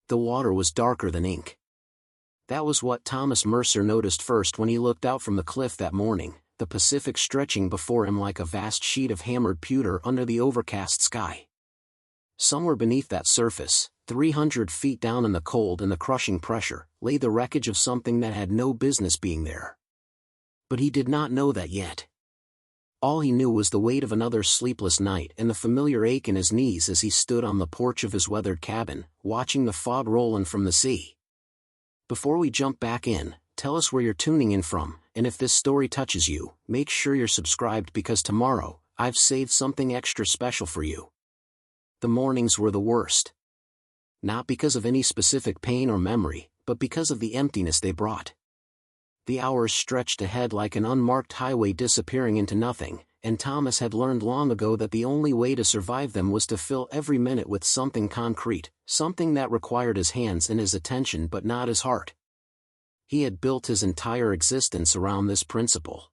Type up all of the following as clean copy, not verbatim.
The water was darker than ink. That was what Thomas Mercer noticed first when he looked out from the cliff that morning, the Pacific stretching before him like a vast sheet of hammered pewter under the overcast sky. Somewhere beneath that surface, 300 feet down in the cold and the crushing pressure, lay the wreckage of something that had no business being there. But he did not know that yet. All he knew was the weight of another sleepless night and the familiar ache in his knees as he stood on the porch of his weathered cabin, watching the fog roll in from the sea. Before we jump back in, tell us where you're tuning in from, and if this story touches you, make sure you're subscribed because tomorrow, I've saved something extra special for you. The mornings were the worst. Not because of any specific pain or memory, but because of the emptiness they brought. The hours stretched ahead like an unmarked highway disappearing into nothing, and Thomas had learned long ago that the only way to survive them was to fill every minute with something concrete, something that required his hands and his attention but not his heart. He had built his entire existence around this principle.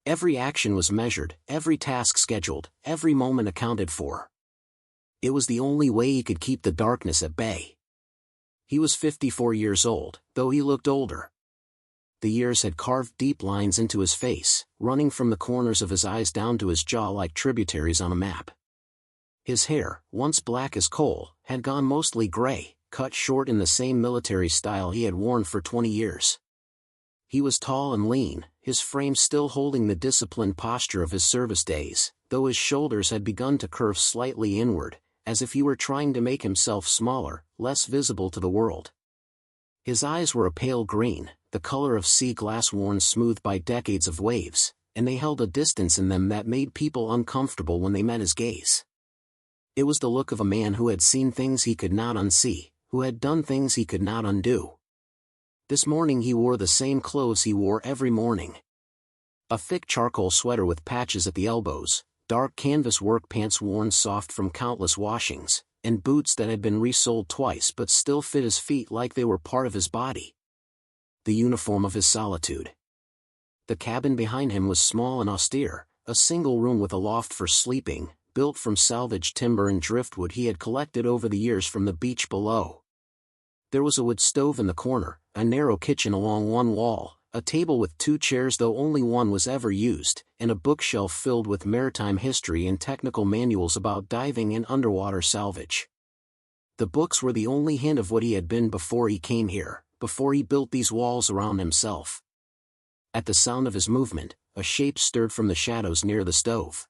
Every action was measured, every task scheduled, every moment accounted for. It was the only way he could keep the darkness at bay. He was 54 years old, though he looked older. The years had carved deep lines into his face, running from the corners of his eyes down to his jaw like tributaries on a map. His hair, once black as coal, had gone mostly gray, cut short in the same military style he had worn for 20 years. He was tall and lean, his frame still holding the disciplined posture of his service days, though his shoulders had begun to curve slightly inward, as if he were trying to make himself smaller, less visible to the world. His eyes were a pale green, the color of sea glass worn smooth by decades of waves, and they held a distance in them that made people uncomfortable when they met his gaze. It was the look of a man who had seen things he could not unsee, who had done things he could not undo. This morning he wore the same clothes he wore every morning. A thick charcoal sweater with patches at the elbows, dark canvas work pants worn soft from countless washings, and boots that had been resoled twice but still fit his feet like they were part of his body. The uniform of his solitude. The cabin behind him was small and austere, a single room with a loft for sleeping, built from salvaged timber and driftwood he had collected over the years from the beach below. There was a wood stove in the corner, a narrow kitchen along one wall, a table with 2 chairs though only one was ever used, and a bookshelf filled with maritime history and technical manuals about diving and underwater salvage. The books were the only hint of what he had been before he came here, before he built these walls around himself. At the sound of his movement, a shape stirred from the shadows near the stove.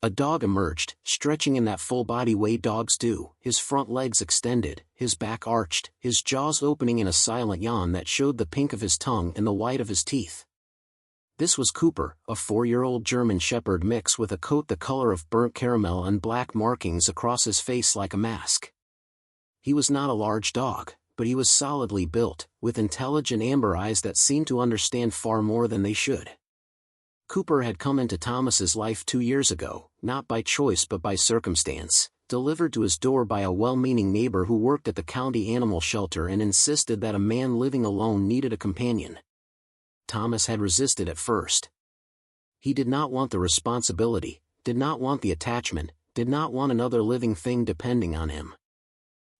A dog emerged, stretching in that full-body way dogs do, his front legs extended, his back arched, his jaws opening in a silent yawn that showed the pink of his tongue and the white of his teeth. This was Cooper, a 4-year-old German Shepherd mix with a coat the color of burnt caramel and black markings across his face like a mask. He was not a large dog, but he was solidly built, with intelligent amber eyes that seemed to understand far more than they should. Cooper had come into Thomas's life 2 years ago, not by choice but by circumstance, delivered to his door by a well-meaning neighbor who worked at the county animal shelter and insisted that a man living alone needed a companion. Thomas had resisted at first. He did not want the responsibility, did not want the attachment, did not want another living thing depending on him.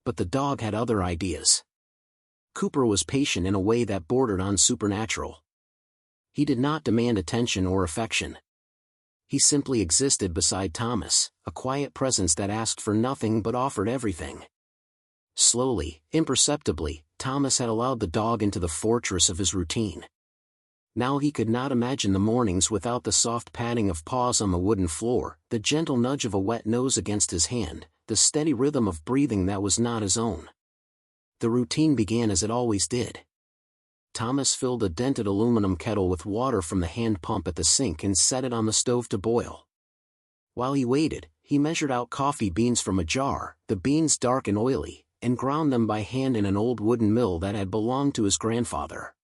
But the dog had other ideas. Cooper was patient in a way that bordered on supernatural. He did not demand attention or affection. He simply existed beside Thomas, a quiet presence that asked for nothing but offered everything. Slowly, imperceptibly, Thomas had allowed the dog into the fortress of his routine. Now he could not imagine the mornings without the soft patting of paws on the wooden floor, the gentle nudge of a wet nose against his hand, the steady rhythm of breathing that was not his own. The routine began as it always did. Thomas filled a dented aluminum kettle with water from the hand pump at the sink and set it on the stove to boil. While he waited, he measured out coffee beans from a jar, the beans dark and oily, and ground them by hand in an old wooden mill that had belonged to his grandfather.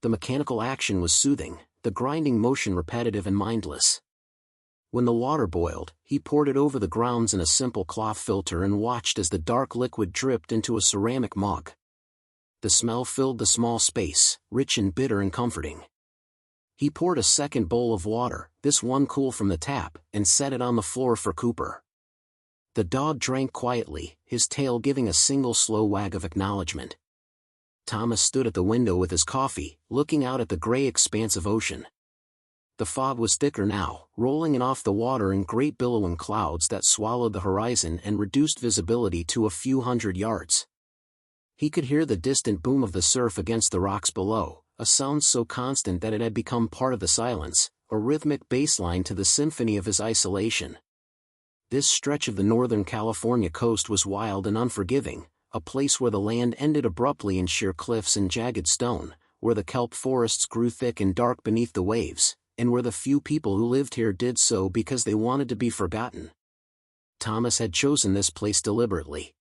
The mechanical action was soothing, the grinding motion repetitive and mindless. When the water boiled, he poured it over the grounds in a simple cloth filter and watched as the dark liquid dripped into a ceramic mug. The smell filled the small space, rich and bitter and comforting. He poured a second bowl of water, this one cool from the tap, and set it on the floor for Cooper. The dog drank quietly, his tail giving a single slow wag of acknowledgement. Thomas stood at the window with his coffee, looking out at the gray expanse of ocean. The fog was thicker now, rolling in off the water in great billowing clouds that swallowed the horizon and reduced visibility to a few hundred yards. He could hear the distant boom of the surf against the rocks below, a sound so constant that it had become part of the silence, a rhythmic bass line to the symphony of his isolation. This stretch of the northern California coast was wild and unforgiving, a place where the land ended abruptly in sheer cliffs and jagged stone, where the kelp forests grew thick and dark beneath the waves, and where the few people who lived here did so because they wanted to be forgotten. Thomas had chosen this place deliberately.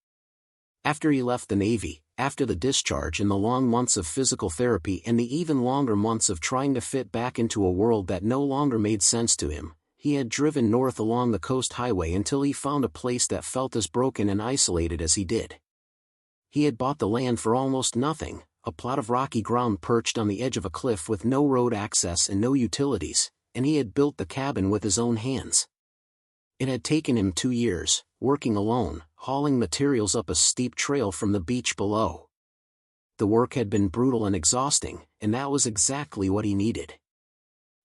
After he left the Navy, after the discharge and the long months of physical therapy and the even longer months of trying to fit back into a world that no longer made sense to him, he had driven north along the coast highway until he found a place that felt as broken and isolated as he did. He had bought the land for almost nothing, a plot of rocky ground perched on the edge of a cliff with no road access and no utilities, and he had built the cabin with his own hands. It had taken him 2 years, working alone, hauling materials up a steep trail from the beach below. The work had been brutal and exhausting, and that was exactly what he needed.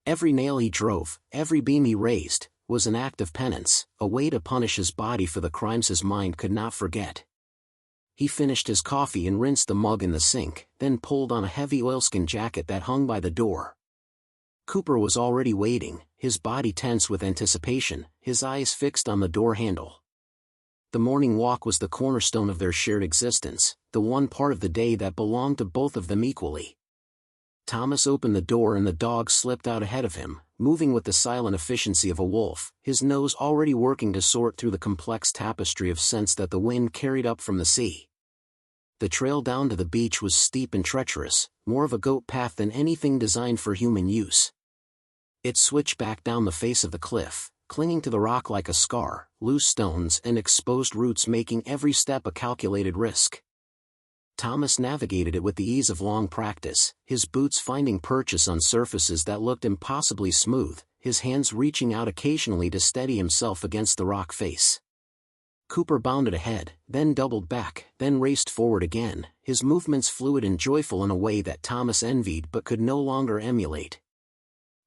Every nail he drove, every beam he raised, was an act of penance, a way to punish his body for the crimes his mind could not forget. He finished his coffee and rinsed the mug in the sink, then pulled on a heavy oilskin jacket that hung by the door. Cooper was already waiting, his body tense with anticipation, his eyes fixed on the door handle. The morning walk was the cornerstone of their shared existence, the one part of the day that belonged to both of them equally. Thomas opened the door and the dog slipped out ahead of him, moving with the silent efficiency of a wolf, his nose already working to sort through the complex tapestry of scents that the wind carried up from the sea. The trail down to the beach was steep and treacherous, more of a goat path than anything designed for human use. It switched back down the face of the cliff, clinging to the rock like a scar, loose stones and exposed roots making every step a calculated risk. Thomas navigated it with the ease of long practice, his boots finding purchase on surfaces that looked impossibly smooth, his hands reaching out occasionally to steady himself against the rock face. Cooper bounded ahead, then doubled back, then raced forward again, his movements fluid and joyful in a way that Thomas envied but could no longer emulate.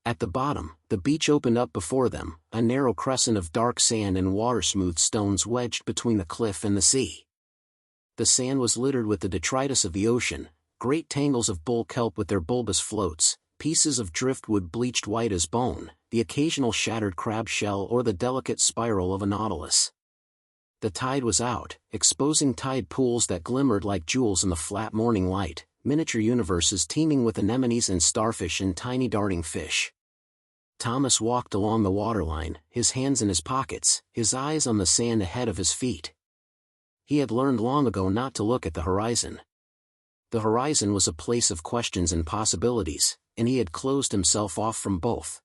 At the bottom, the beach opened up before them, a narrow crescent of dark sand and water-smooth stones wedged between the cliff and the sea. The sand was littered with the detritus of the ocean, great tangles of bull kelp with their bulbous floats, pieces of driftwood bleached white as bone, the occasional shattered crab shell or the delicate spiral of a nautilus. The tide was out, exposing tide pools that glimmered like jewels in the flat morning light, miniature universes teeming with anemones and starfish and tiny darting fish. Thomas walked along the waterline, his hands in his pockets, his eyes on the sand ahead of his feet. He had learned long ago not to look at the horizon. The horizon was a place of questions and possibilities, and he had closed himself off from both.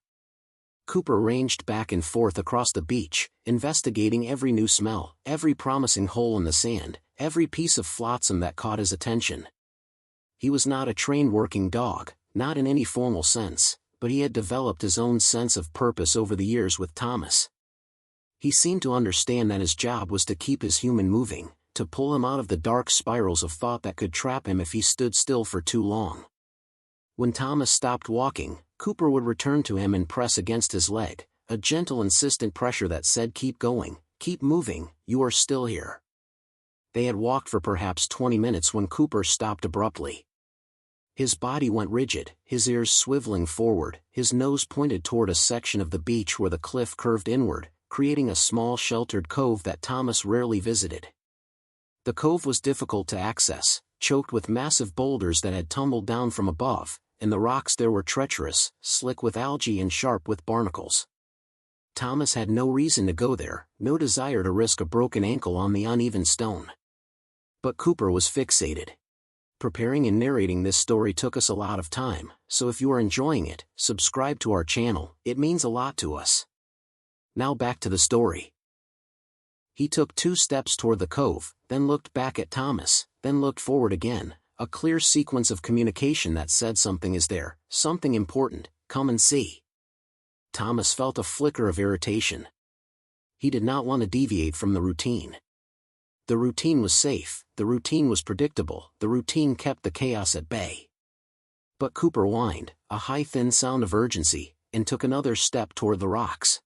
Cooper ranged back and forth across the beach, investigating every new smell, every promising hole in the sand, every piece of flotsam that caught his attention. He was not a trained working dog, not in any formal sense, but he had developed his own sense of purpose over the years with Thomas. He seemed to understand that his job was to keep his human moving, to pull him out of the dark spirals of thought that could trap him if he stood still for too long. When Thomas stopped walking, Cooper would return to him and press against his leg, a gentle insistent pressure that said keep going, keep moving, you are still here. They had walked for perhaps 20 minutes when Cooper stopped abruptly. His body went rigid, his ears swiveling forward, his nose pointed toward a section of the beach where the cliff curved inward, creating a small sheltered cove that Thomas rarely visited. The cove was difficult to access, choked with massive boulders that had tumbled down from above, and the rocks there were treacherous, slick with algae and sharp with barnacles. Thomas had no reason to go there, no desire to risk a broken ankle on the uneven stone. But Cooper was fixated. Preparing and narrating this story took us a lot of time, so if you are enjoying it, subscribe to our channel, it means a lot to us. Now back to the story. He took 2 steps toward the cove, then looked back at Thomas, then looked forward again, a clear sequence of communication that said something is there, something important, come and see. Thomas felt a flicker of irritation. He did not want to deviate from the routine. The routine was safe, the routine was predictable, the routine kept the chaos at bay. But Cooper whined, a high thin sound of urgency, and took another step toward the rocks.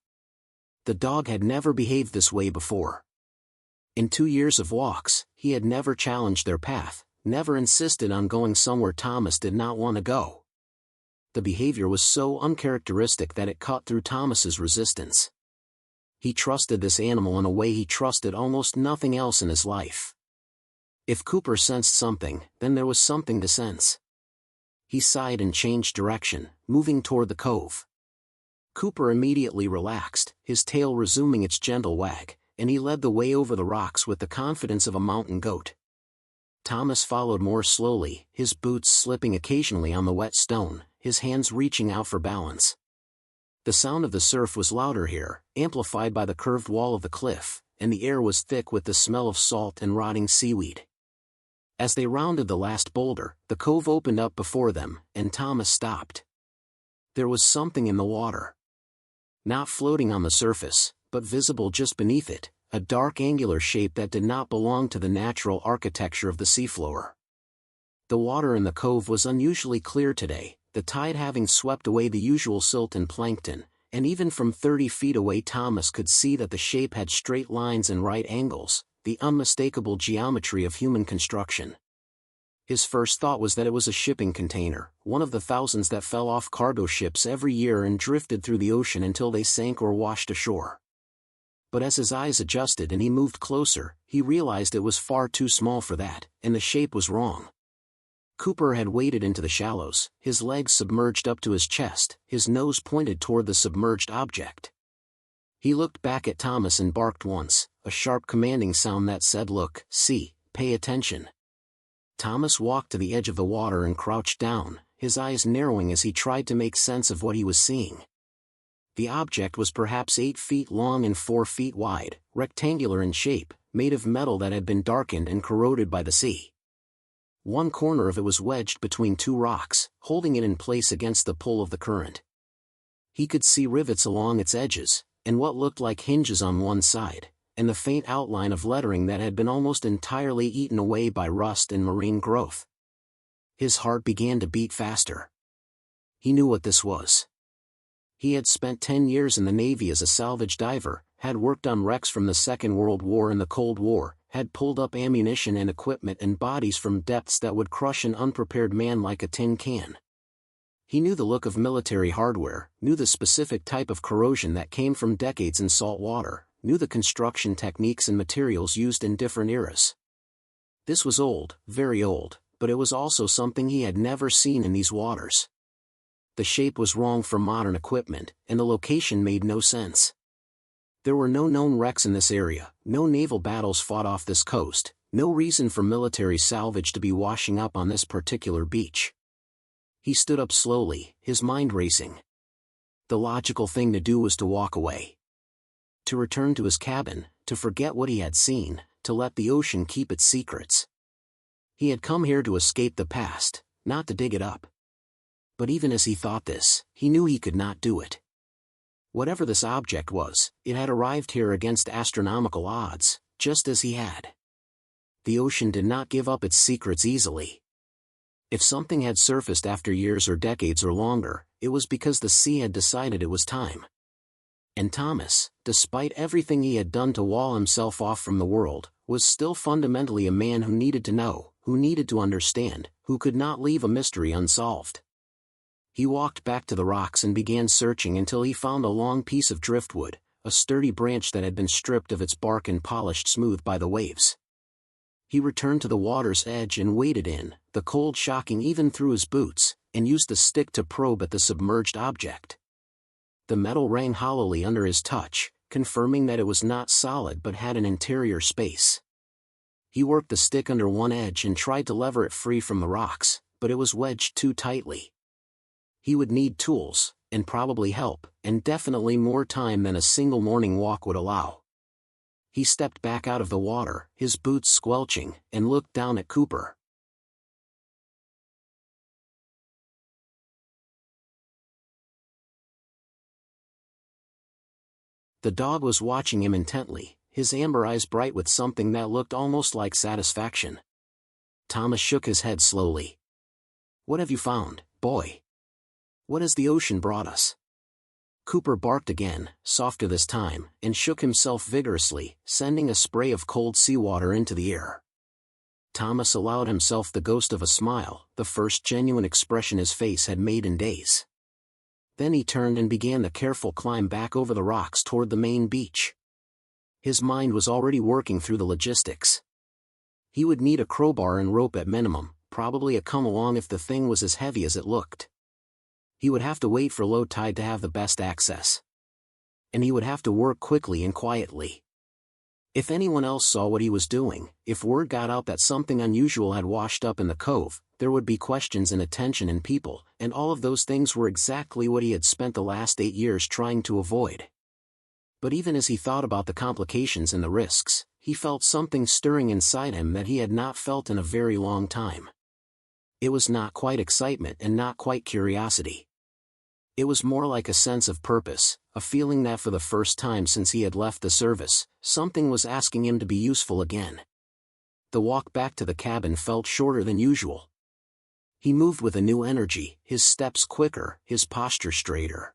The dog had never behaved this way before. In 2 years of walks, he had never challenged their path, never insisted on going somewhere Thomas did not want to go. The behavior was so uncharacteristic that it cut through Thomas's resistance. He trusted this animal in a way he trusted almost nothing else in his life. If Cooper sensed something, then there was something to sense. He sighed and changed direction, moving toward the cove. Cooper immediately relaxed, his tail resuming its gentle wag, and he led the way over the rocks with the confidence of a mountain goat. Thomas followed more slowly, his boots slipping occasionally on the wet stone, his hands reaching out for balance. The sound of the surf was louder here, amplified by the curved wall of the cliff, and the air was thick with the smell of salt and rotting seaweed. As they rounded the last boulder, the cove opened up before them, and Thomas stopped. There was something in the water. Not floating on the surface, but visible just beneath it, a dark angular shape that did not belong to the natural architecture of the seafloor. The water in the cove was unusually clear today, the tide having swept away the usual silt and plankton, and even from 30 feet away Thomas could see that the shape had straight lines and right angles, the unmistakable geometry of human construction. His first thought was that it was a shipping container, one of the thousands that fell off cargo ships every year and drifted through the ocean until they sank or washed ashore. But as his eyes adjusted and he moved closer, he realized it was far too small for that, and the shape was wrong. Cooper had waded into the shallows, his legs submerged up to his chest, his nose pointed toward the submerged object. He looked back at Thomas and barked once, a sharp commanding sound that said, "Look, see, pay attention." Thomas walked to the edge of the water and crouched down, his eyes narrowing as he tried to make sense of what he was seeing. The object was perhaps 8 feet long and 4 feet wide, rectangular in shape, made of metal that had been darkened and corroded by the sea. One corner of it was wedged between 2 rocks, holding it in place against the pull of the current. He could see rivets along its edges, and what looked like hinges on one side, and the faint outline of lettering that had been almost entirely eaten away by rust and marine growth. His heart began to beat faster. He knew what this was. He had spent 10 years in the Navy as a salvage diver, had worked on wrecks from the Second World War and the Cold War, had pulled up ammunition and equipment and bodies from depths that would crush an unprepared man like a tin can. He knew the look of military hardware, knew the specific type of corrosion that came from decades in salt water, knew the construction techniques and materials used in different eras. This was old, very old, but it was also something he had never seen in these waters. The shape was wrong for modern equipment, and the location made no sense. There were no known wrecks in this area, no naval battles fought off this coast, no reason for military salvage to be washing up on this particular beach. He stood up slowly, his mind racing. The logical thing to do was to walk away. To return to his cabin, to forget what he had seen, to let the ocean keep its secrets. He had come here to escape the past, not to dig it up. But even as he thought this, he knew he could not do it. Whatever this object was, it had arrived here against astronomical odds, just as he had. The ocean did not give up its secrets easily. If something had surfaced after years or decades or longer, it was because the sea had decided it was time. And Thomas, despite everything he had done to wall himself off from the world, was still fundamentally a man who needed to know, who needed to understand, who could not leave a mystery unsolved. He walked back to the rocks and began searching until he found a long piece of driftwood, a sturdy branch that had been stripped of its bark and polished smooth by the waves. He returned to the water's edge and waded in, the cold shocking even through his boots, and used the stick to probe at the submerged object. The metal rang hollowly under his touch, confirming that it was not solid but had an interior space. He worked the stick under one edge and tried to lever it free from the rocks, but it was wedged too tightly. He would need tools, and probably help, and definitely more time than a single morning walk would allow. He stepped back out of the water, his boots squelching, and looked down at Cooper. The dog was watching him intently, his amber eyes bright with something that looked almost like satisfaction. Thomas shook his head slowly. "What have you found, boy? What has the ocean brought us?" Cooper barked again, softer this time, and shook himself vigorously, sending a spray of cold seawater into the air. Thomas allowed himself the ghost of a smile, the first genuine expression his face had made in days. Then he turned and began the careful climb back over the rocks toward the main beach. His mind was already working through the logistics. He would need a crowbar and rope at minimum, probably a come-along if the thing was as heavy as it looked. He would have to wait for low tide to have the best access. And he would have to work quickly and quietly. If anyone else saw what he was doing, if word got out that something unusual had washed up in the cove, there would be questions and attention and people, and all of those things were exactly what he had spent the last 8 years trying to avoid. But even as he thought about the complications and the risks, he felt something stirring inside him that he had not felt in a very long time. It was not quite excitement and not quite curiosity. It was more like a sense of purpose, a feeling that for the first time since he had left the service, something was asking him to be useful again. The walk back to the cabin felt shorter than usual. He moved with a new energy, his steps quicker, his posture straighter.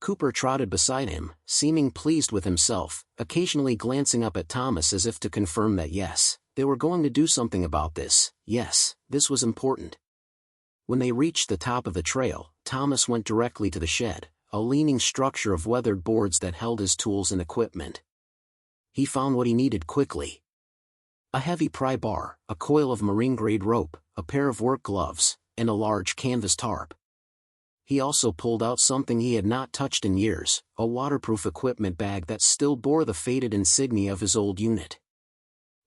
Cooper trotted beside him, seeming pleased with himself, occasionally glancing up at Thomas as if to confirm that yes, they were going to do something about this, yes, this was important. When they reached the top of the trail, Thomas went directly to the shed, a leaning structure of weathered boards that held his tools and equipment. He found what he needed quickly. A heavy pry bar, a coil of marine-grade rope, a pair of work gloves, and a large canvas tarp. He also pulled out something he had not touched in years, a waterproof equipment bag that still bore the faded insignia of his old unit.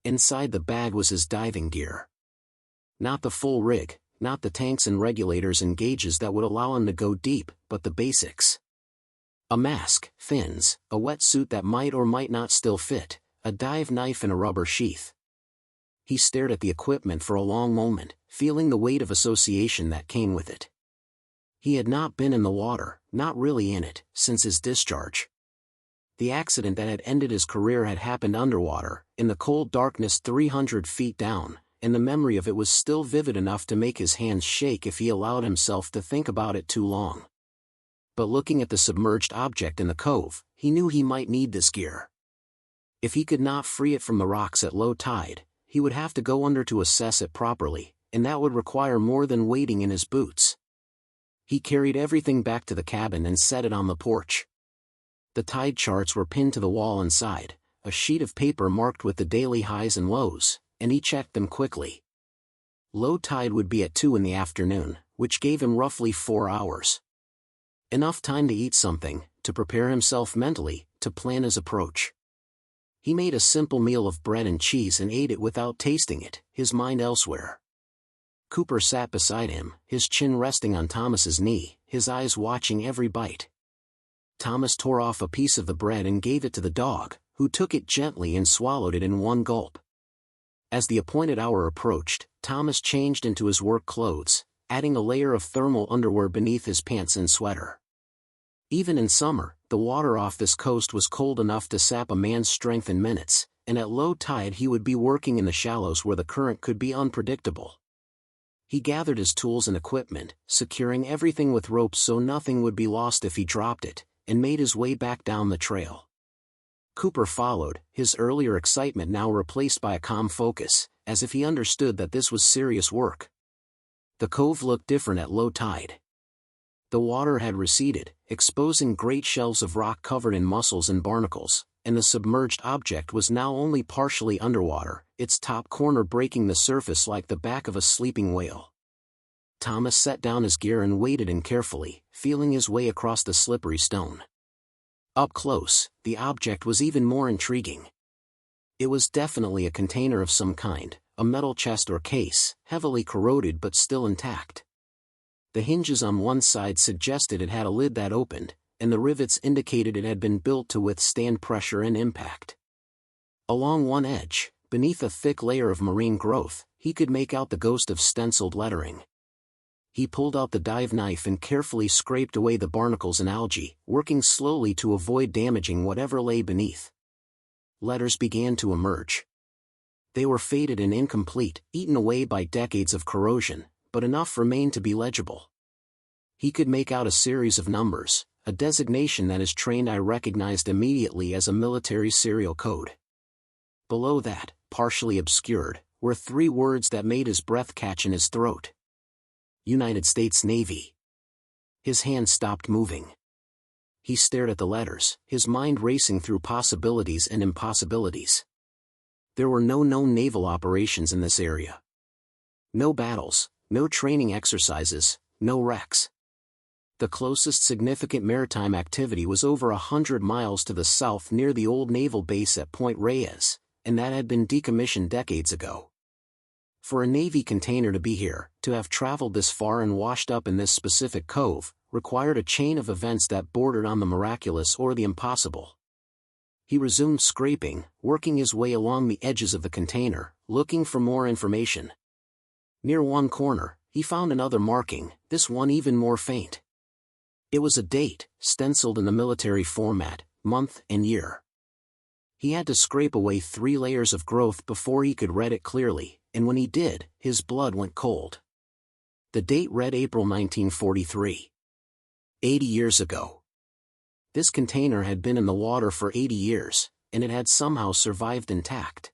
Inside the bag was his diving gear. Not the full rig, not the tanks and regulators and gauges that would allow him to go deep, but the basics. A mask, fins, a wetsuit that might or might not still fit, a dive knife and a rubber sheath. He stared at the equipment for a long moment, feeling the weight of association that came with it. He had not been in the water, not really in it, since his discharge. The accident that had ended his career had happened underwater, in the cold darkness 300 feet down, and the memory of it was still vivid enough to make his hands shake if he allowed himself to think about it too long. But looking at the submerged object in the cove, he knew he might need this gear. If he could not free it from the rocks at low tide, he would have to go under to assess it properly, and that would require more than wading in his boots. He carried everything back to the cabin and set it on the porch. The tide charts were pinned to the wall inside, a sheet of paper marked with the daily highs and lows, and he checked them quickly. Low tide would be at 2 in the afternoon, which gave him roughly 4 hours. Enough time to eat something, to prepare himself mentally, to plan his approach. He made a simple meal of bread and cheese and ate it without tasting it, his mind elsewhere. Cooper sat beside him, his chin resting on Thomas's knee, his eyes watching every bite. Thomas tore off a piece of the bread and gave it to the dog, who took it gently and swallowed it in one gulp. As the appointed hour approached, Thomas changed into his work clothes, adding a layer of thermal underwear beneath his pants and sweater. Even in summer, the water off this coast was cold enough to sap a man's strength in minutes, and at low tide he would be working in the shallows where the current could be unpredictable. He gathered his tools and equipment, securing everything with ropes so nothing would be lost if he dropped it, and made his way back down the trail. Cooper followed, his earlier excitement now replaced by a calm focus, as if he understood that this was serious work. The cove looked different at low tide. The water had receded, exposing great shelves of rock covered in mussels and barnacles, and the submerged object was now only partially underwater, its top corner breaking the surface like the back of a sleeping whale. Thomas set down his gear and waded in carefully, feeling his way across the slippery stone. Up close, the object was even more intriguing. It was definitely a container of some kind, a metal chest or case, heavily corroded but still intact. The hinges on one side suggested it had a lid that opened, and the rivets indicated it had been built to withstand pressure and impact. Along one edge, beneath a thick layer of marine growth, he could make out the ghost of stenciled lettering. He pulled out the dive knife and carefully scraped away the barnacles and algae, working slowly to avoid damaging whatever lay beneath. Letters began to emerge. They were faded and incomplete, eaten away by decades of corrosion, but enough remained to be legible. He could make out a series of numbers, a designation that his trained eye recognized immediately as a military serial code. Below that, partially obscured, were 3 words that made his breath catch in his throat. United States Navy. His hand stopped moving. He stared at the letters, his mind racing through possibilities and impossibilities. There were no known naval operations in this area. No battles, no training exercises, no wrecks. The closest significant maritime activity was over 100 miles to the south near the old naval base at Point Reyes, and that had been decommissioned decades ago. For a Navy container to be here, to have traveled this far and washed up in this specific cove, required a chain of events that bordered on the miraculous or the impossible. He resumed scraping, working his way along the edges of the container, looking for more information. Near one corner, he found another marking, this one even more faint. It was a date, stenciled in the military format, month and year. He had to scrape away 3 layers of growth before he could read it clearly, and when he did, his blood went cold. The date read April 1943. 80 years ago. This container had been in the water for 80 years, and it had somehow survived intact.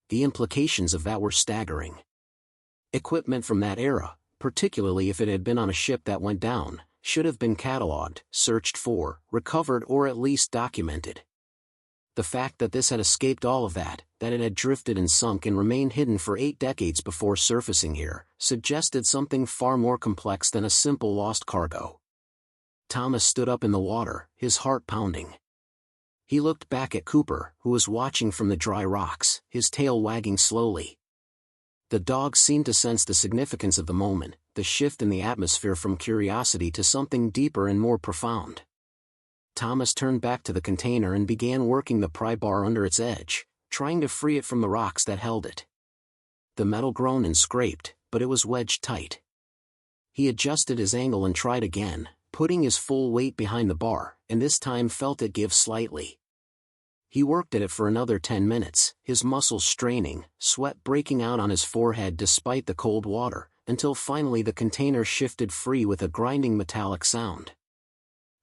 The implications of that were staggering. Equipment from that era, particularly if it had been on a ship that went down, should have been catalogued, searched for, recovered or at least documented. The fact that this had escaped all of that, that it had drifted and sunk and remained hidden for 8 decades before surfacing here, suggested something far more complex than a simple lost cargo. Thomas stood up in the water, his heart pounding. He looked back at Cooper, who was watching from the dry rocks, his tail wagging slowly. The dog seemed to sense the significance of the moment, the shift in the atmosphere from curiosity to something deeper and more profound. Thomas turned back to the container and began working the pry bar under its edge, trying to free it from the rocks that held it. The metal groaned and scraped, but it was wedged tight. He adjusted his angle and tried again, putting his full weight behind the bar, and this time felt it give slightly. He worked at it for another 10 minutes, his muscles straining, sweat breaking out on his forehead despite the cold water, until finally the container shifted free with a grinding metallic sound.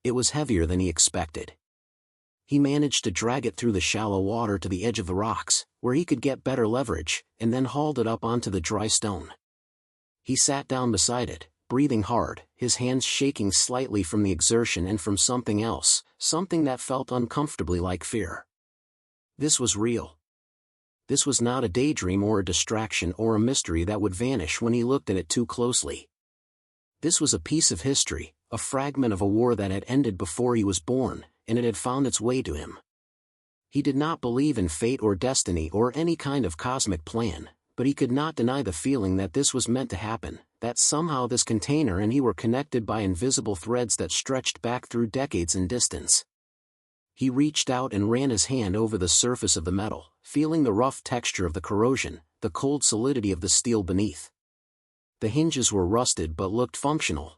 It was heavier than he expected. He managed to drag it through the shallow water to the edge of the rocks, where he could get better leverage, and then hauled it up onto the dry stone. He sat down beside it, breathing hard, his hands shaking slightly from the exertion and from something else, something that felt uncomfortably like fear. This was real. This was not a daydream or a distraction or a mystery that would vanish when he looked at it too closely. This was a piece of history, a fragment of a war that had ended before he was born, and it had found its way to him. He did not believe in fate or destiny or any kind of cosmic plan, but he could not deny the feeling that this was meant to happen, that somehow this container and he were connected by invisible threads that stretched back through decades and distance. He reached out and ran his hand over the surface of the metal, feeling the rough texture of the corrosion, the cold solidity of the steel beneath. The hinges were rusted but looked functional.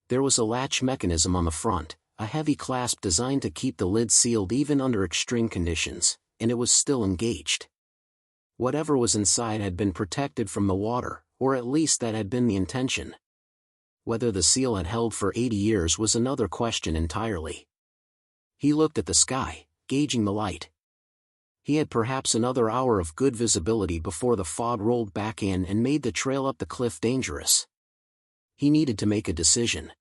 There was a latch mechanism on the front, a heavy clasp designed to keep the lid sealed even under extreme conditions, and it was still engaged. Whatever was inside had been protected from the water, or at least that had been the intention. Whether the seal had held for 80 years was another question entirely. He looked at the sky, gauging the light. He had perhaps another hour of good visibility before the fog rolled back in and made the trail up the cliff dangerous. He needed to make a decision.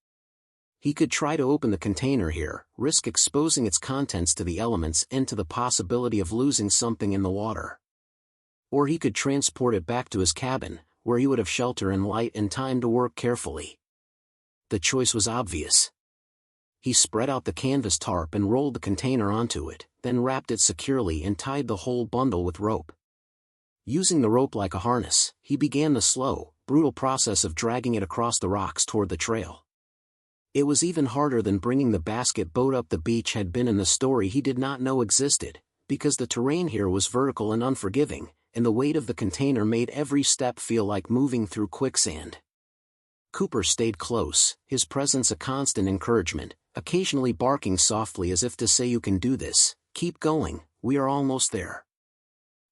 He could try to open the container here, risk exposing its contents to the elements and to the possibility of losing something in the water. Or he could transport it back to his cabin, where he would have shelter and light and time to work carefully. The choice was obvious. He spread out the canvas tarp and rolled the container onto it, then wrapped it securely and tied the whole bundle with rope. Using the rope like a harness, he began the slow, brutal process of dragging it across the rocks toward the trail. It was even harder than bringing the basket boat up the beach had been in the story he did not know existed, because the terrain here was vertical and unforgiving, and the weight of the container made every step feel like moving through quicksand. Cooper stayed close, his presence a constant encouragement, occasionally barking softly as if to say you can do this, keep going, we are almost there.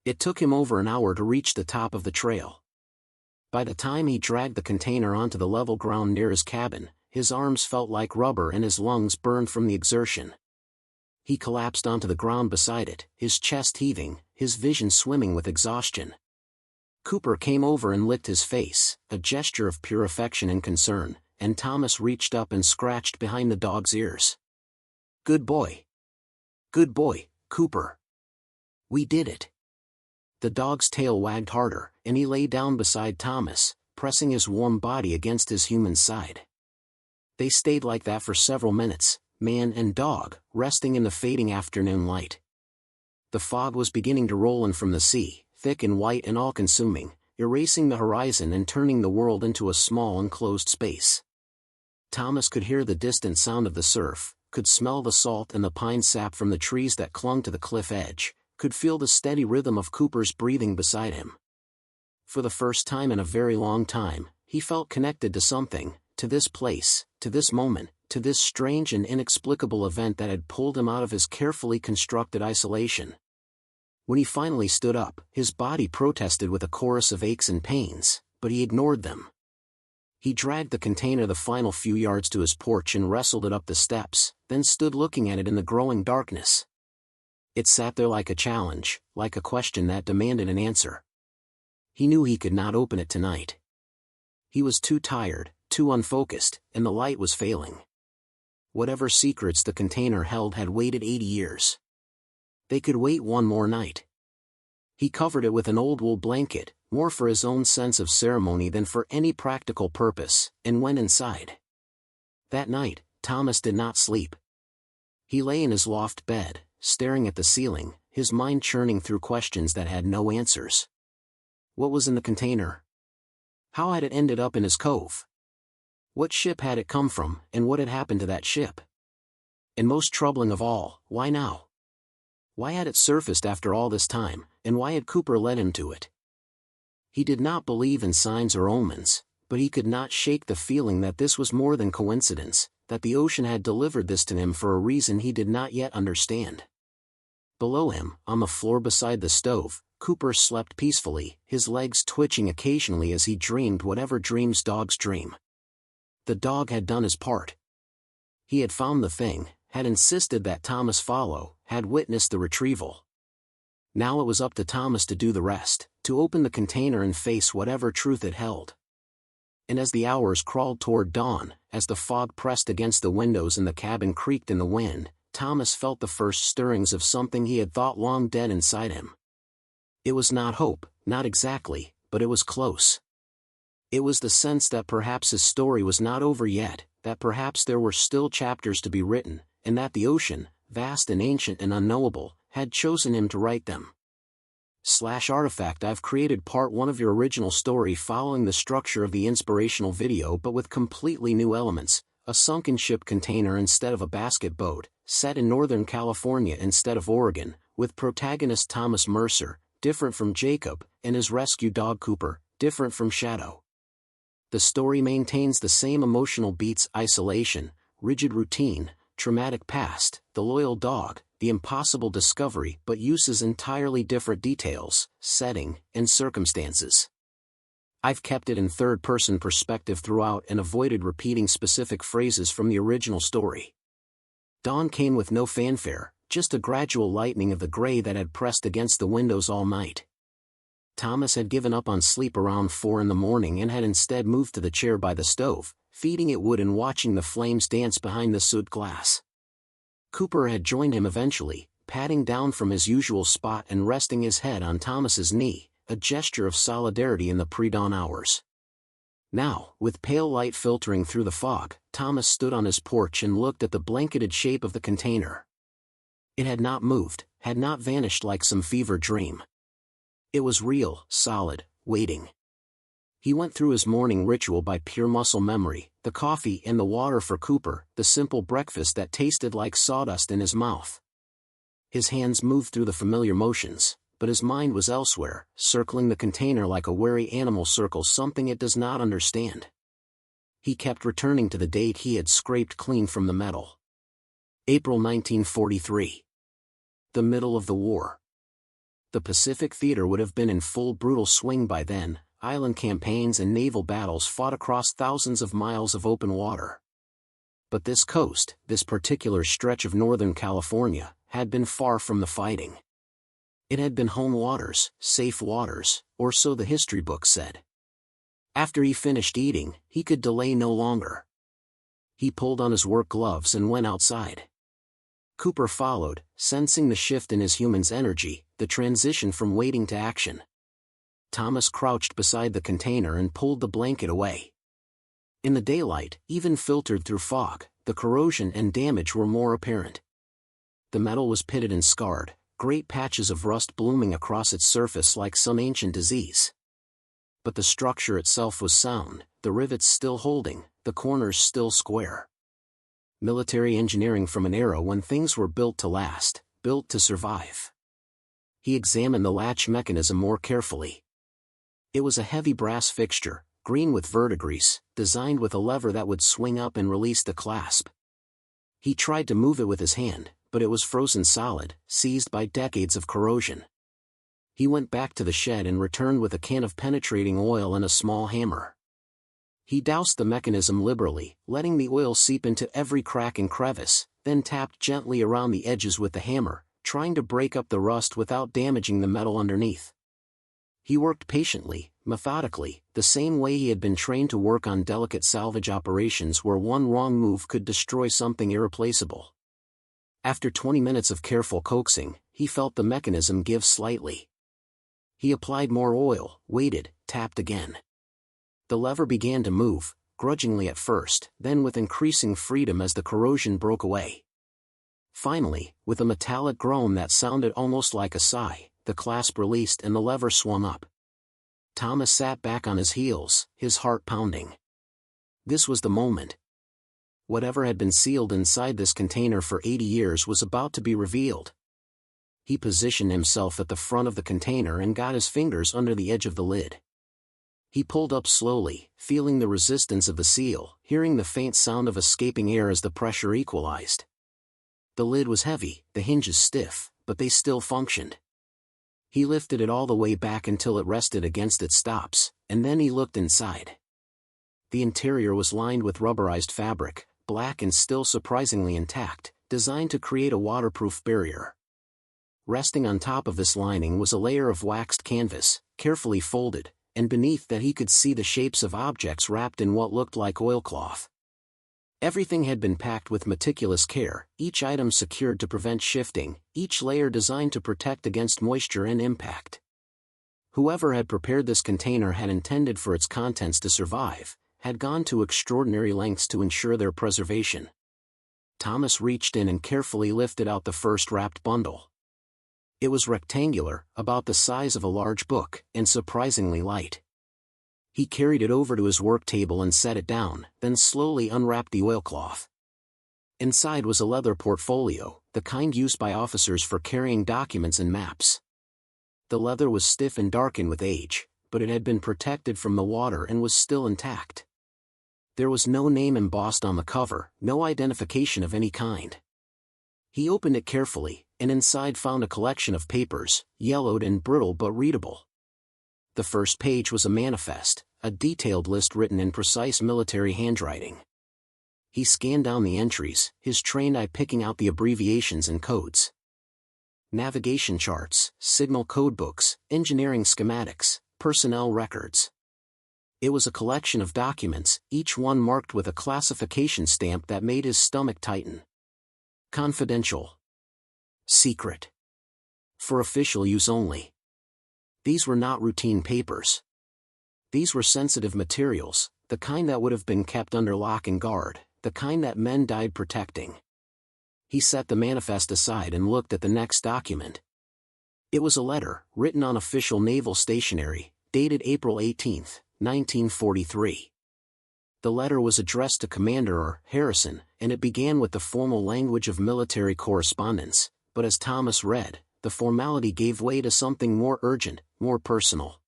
It took him over an hour to reach the top of the trail. By the time he dragged the container onto the level ground near his cabin, his arms felt like rubber and his lungs burned from the exertion. He collapsed onto the ground beside it, his chest heaving, his vision swimming with exhaustion. Cooper came over and licked his face, a gesture of pure affection and concern, and Thomas reached up and scratched behind the dog's ears. Good boy. Good boy, Cooper. We did it. The dog's tail wagged harder, and he lay down beside Thomas, pressing his warm body against his human side. They stayed like that for several minutes, man and dog, resting in the fading afternoon light. The fog was beginning to roll in from the sea, thick and white and all-consuming, erasing the horizon and turning the world into a small enclosed space. Thomas could hear the distant sound of the surf, could smell the salt and the pine sap from the trees that clung to the cliff edge, could feel the steady rhythm of Cooper's breathing beside him. For the first time in a very long time, he felt connected to something, to this place, to this moment, to this strange and inexplicable event that had pulled him out of his carefully constructed isolation. When he finally stood up, his body protested with a chorus of aches and pains, but he ignored them. He dragged the container the final few yards to his porch and wrestled it up the steps, then stood looking at it in the growing darkness. It sat there like a challenge, like a question that demanded an answer. He knew he could not open it tonight. He was too tired, too unfocused, and the light was failing. Whatever secrets the container held had waited 80 years. They could wait one more night. He covered it with an old wool blanket, more for his own sense of ceremony than for any practical purpose, and went inside. That night, Thomas did not sleep. He lay in his loft bed, staring at the ceiling, his mind churning through questions that had no answers. What was in the container? How had it ended up in his cove? What ship had it come from, and what had happened to that ship? And most troubling of all, why now? Why had it surfaced after all this time, and why had Cooper led him to it? He did not believe in signs or omens, but he could not shake the feeling that this was more than coincidence, that the ocean had delivered this to him for a reason he did not yet understand. Below him, on the floor beside the stove, Cooper slept peacefully, his legs twitching occasionally as he dreamed whatever dreams dogs dream. The dog had done his part. He had found the thing, had insisted that Thomas follow, had witnessed the retrieval. Now it was up to Thomas to do the rest, to open the container and face whatever truth it held. And as the hours crawled toward dawn, as the fog pressed against the windows and the cabin creaked in the wind, Thomas felt the first stirrings of something he had thought long dead inside him. It was not hope, not exactly, but it was close. It was the sense that perhaps his story was not over yet, that perhaps there were still chapters to be written, and that the ocean, vast and ancient and unknowable, had chosen him to write them. /artifact I've created part 1 of your original story following the structure of the inspirational video but with completely new elements, a sunken ship container instead of a basket boat, set in Northern California instead of Oregon, with protagonist Thomas Mercer, different from Jacob, and his rescue dog Cooper, different from Shadow. The story maintains the same emotional beats: isolation, rigid routine, traumatic past, the loyal dog, the impossible discovery, but uses entirely different details, setting, and circumstances. I've kept it in third-person perspective throughout and avoided repeating specific phrases from the original story. Dawn came with no fanfare, just a gradual lightening of the gray that had pressed against the windows all night. Thomas had given up on sleep around 4 in the morning and had instead moved to the chair by the stove, feeding it wood and watching the flames dance behind the soot glass. Cooper had joined him eventually, patting down from his usual spot and resting his head on Thomas's knee, a gesture of solidarity in the pre-dawn hours. Now, with pale light filtering through the fog, Thomas stood on his porch and looked at the blanketed shape of the container. It had not moved, had not vanished like some fever dream. It was real, solid, waiting. He went through his morning ritual by pure muscle memory, the coffee and the water for Cooper, the simple breakfast that tasted like sawdust in his mouth. His hands moved through the familiar motions, but his mind was elsewhere, circling the container like a wary animal circles something it does not understand. He kept returning to the date he had scraped clean from the metal. April 1943. The middle of the war. The Pacific theater would have been in full brutal swing by then, island campaigns and naval battles fought across thousands of miles of open water. But this coast, this particular stretch of Northern California, had been far from the fighting. It had been home waters, safe waters, or so the history books said. After he finished eating, he could delay no longer. He pulled on his work gloves and went outside. Cooper followed, sensing the shift in his human's energy, the transition from waiting to action. Thomas crouched beside the container and pulled the blanket away. In the daylight, even filtered through fog, the corrosion and damage were more apparent. The metal was pitted and scarred, great patches of rust blooming across its surface like some ancient disease. But the structure itself was sound, the rivets still holding, the corners still square. Military engineering from an era when things were built to last, built to survive. He examined the latch mechanism more carefully. It was a heavy brass fixture, green with verdigris, designed with a lever that would swing up and release the clasp. He tried to move it with his hand, but it was frozen solid, seized by decades of corrosion. He went back to the shed and returned with a can of penetrating oil and a small hammer. He doused the mechanism liberally, letting the oil seep into every crack and crevice, then tapped gently around the edges with the hammer, trying to break up the rust without damaging the metal underneath. He worked patiently, methodically, the same way he had been trained to work on delicate salvage operations where one wrong move could destroy something irreplaceable. After 20 minutes of careful coaxing, he felt the mechanism give slightly. He applied more oil, waited, tapped again. The lever began to move, grudgingly at first, then with increasing freedom as the corrosion broke away. Finally, with a metallic groan that sounded almost like a sigh, the clasp released and the lever swung up. Thomas sat back on his heels, his heart pounding. This was the moment. Whatever had been sealed inside this container for 80 years was about to be revealed. He positioned himself at the front of the container and got his fingers under the edge of the lid. He pulled up slowly, feeling the resistance of the seal, hearing the faint sound of escaping air as the pressure equalized. The lid was heavy, the hinges stiff, but they still functioned. He lifted it all the way back until it rested against its stops, and then he looked inside. The interior was lined with rubberized fabric, black and still surprisingly intact, designed to create a waterproof barrier. Resting on top of this lining was a layer of waxed canvas, carefully folded, and beneath that he could see the shapes of objects wrapped in what looked like oilcloth. Everything had been packed with meticulous care, each item secured to prevent shifting, each layer designed to protect against moisture and impact. Whoever had prepared this container had intended for its contents to survive, had gone to extraordinary lengths to ensure their preservation. Thomas reached in and carefully lifted out the first wrapped bundle. It was rectangular, about the size of a large book, and surprisingly light. He carried it over to his work table and set it down, then slowly unwrapped the oilcloth. Inside was a leather portfolio, the kind used by officers for carrying documents and maps. The leather was stiff and darkened with age, but it had been protected from the water and was still intact. There was no name embossed on the cover, no identification of any kind. He opened it carefully, and inside found a collection of papers, yellowed and brittle but readable. The first page was a manifest, a detailed list written in precise military handwriting. He scanned down the entries, his trained eye picking out the abbreviations and codes. Navigation charts, signal codebooks, engineering schematics, personnel records. It was a collection of documents, each one marked with a classification stamp that made his stomach tighten. Confidential. Secret. For official use only. These were not routine papers. These were sensitive materials, the kind that would have been kept under lock and guard, the kind that men died protecting. He set the manifest aside and looked at the next document. It was a letter, written on official naval stationery, dated April 18, 1943. The letter was addressed to Commander Harrison, and it began with the formal language of military correspondence, but as Thomas read, the formality gave way to something more urgent, more personal.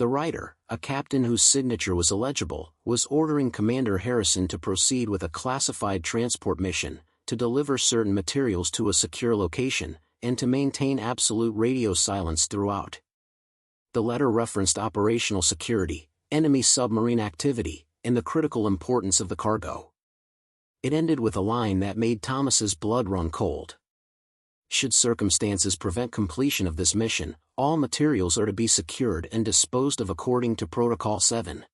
The writer, a captain whose signature was illegible, was ordering Commander Harrison to proceed with a classified transport mission, to deliver certain materials to a secure location, and to maintain absolute radio silence throughout. The letter referenced operational security, enemy submarine activity, and the critical importance of the cargo. It ended with a line that made Thomas's blood run cold. Should circumstances prevent completion of this mission, all materials are to be secured and disposed of according to Protocol 7.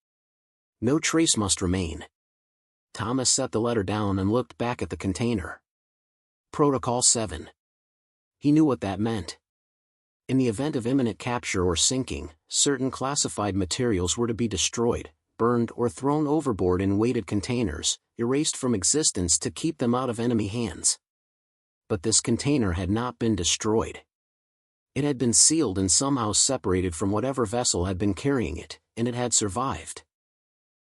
No trace must remain. Thomas set the letter down and looked back at the container. Protocol 7. He knew what that meant. In the event of imminent capture or sinking, certain classified materials were to be destroyed, burned or thrown overboard in weighted containers, erased from existence to keep them out of enemy hands. But this container had not been destroyed. It had been sealed and somehow separated from whatever vessel had been carrying it, and it had survived.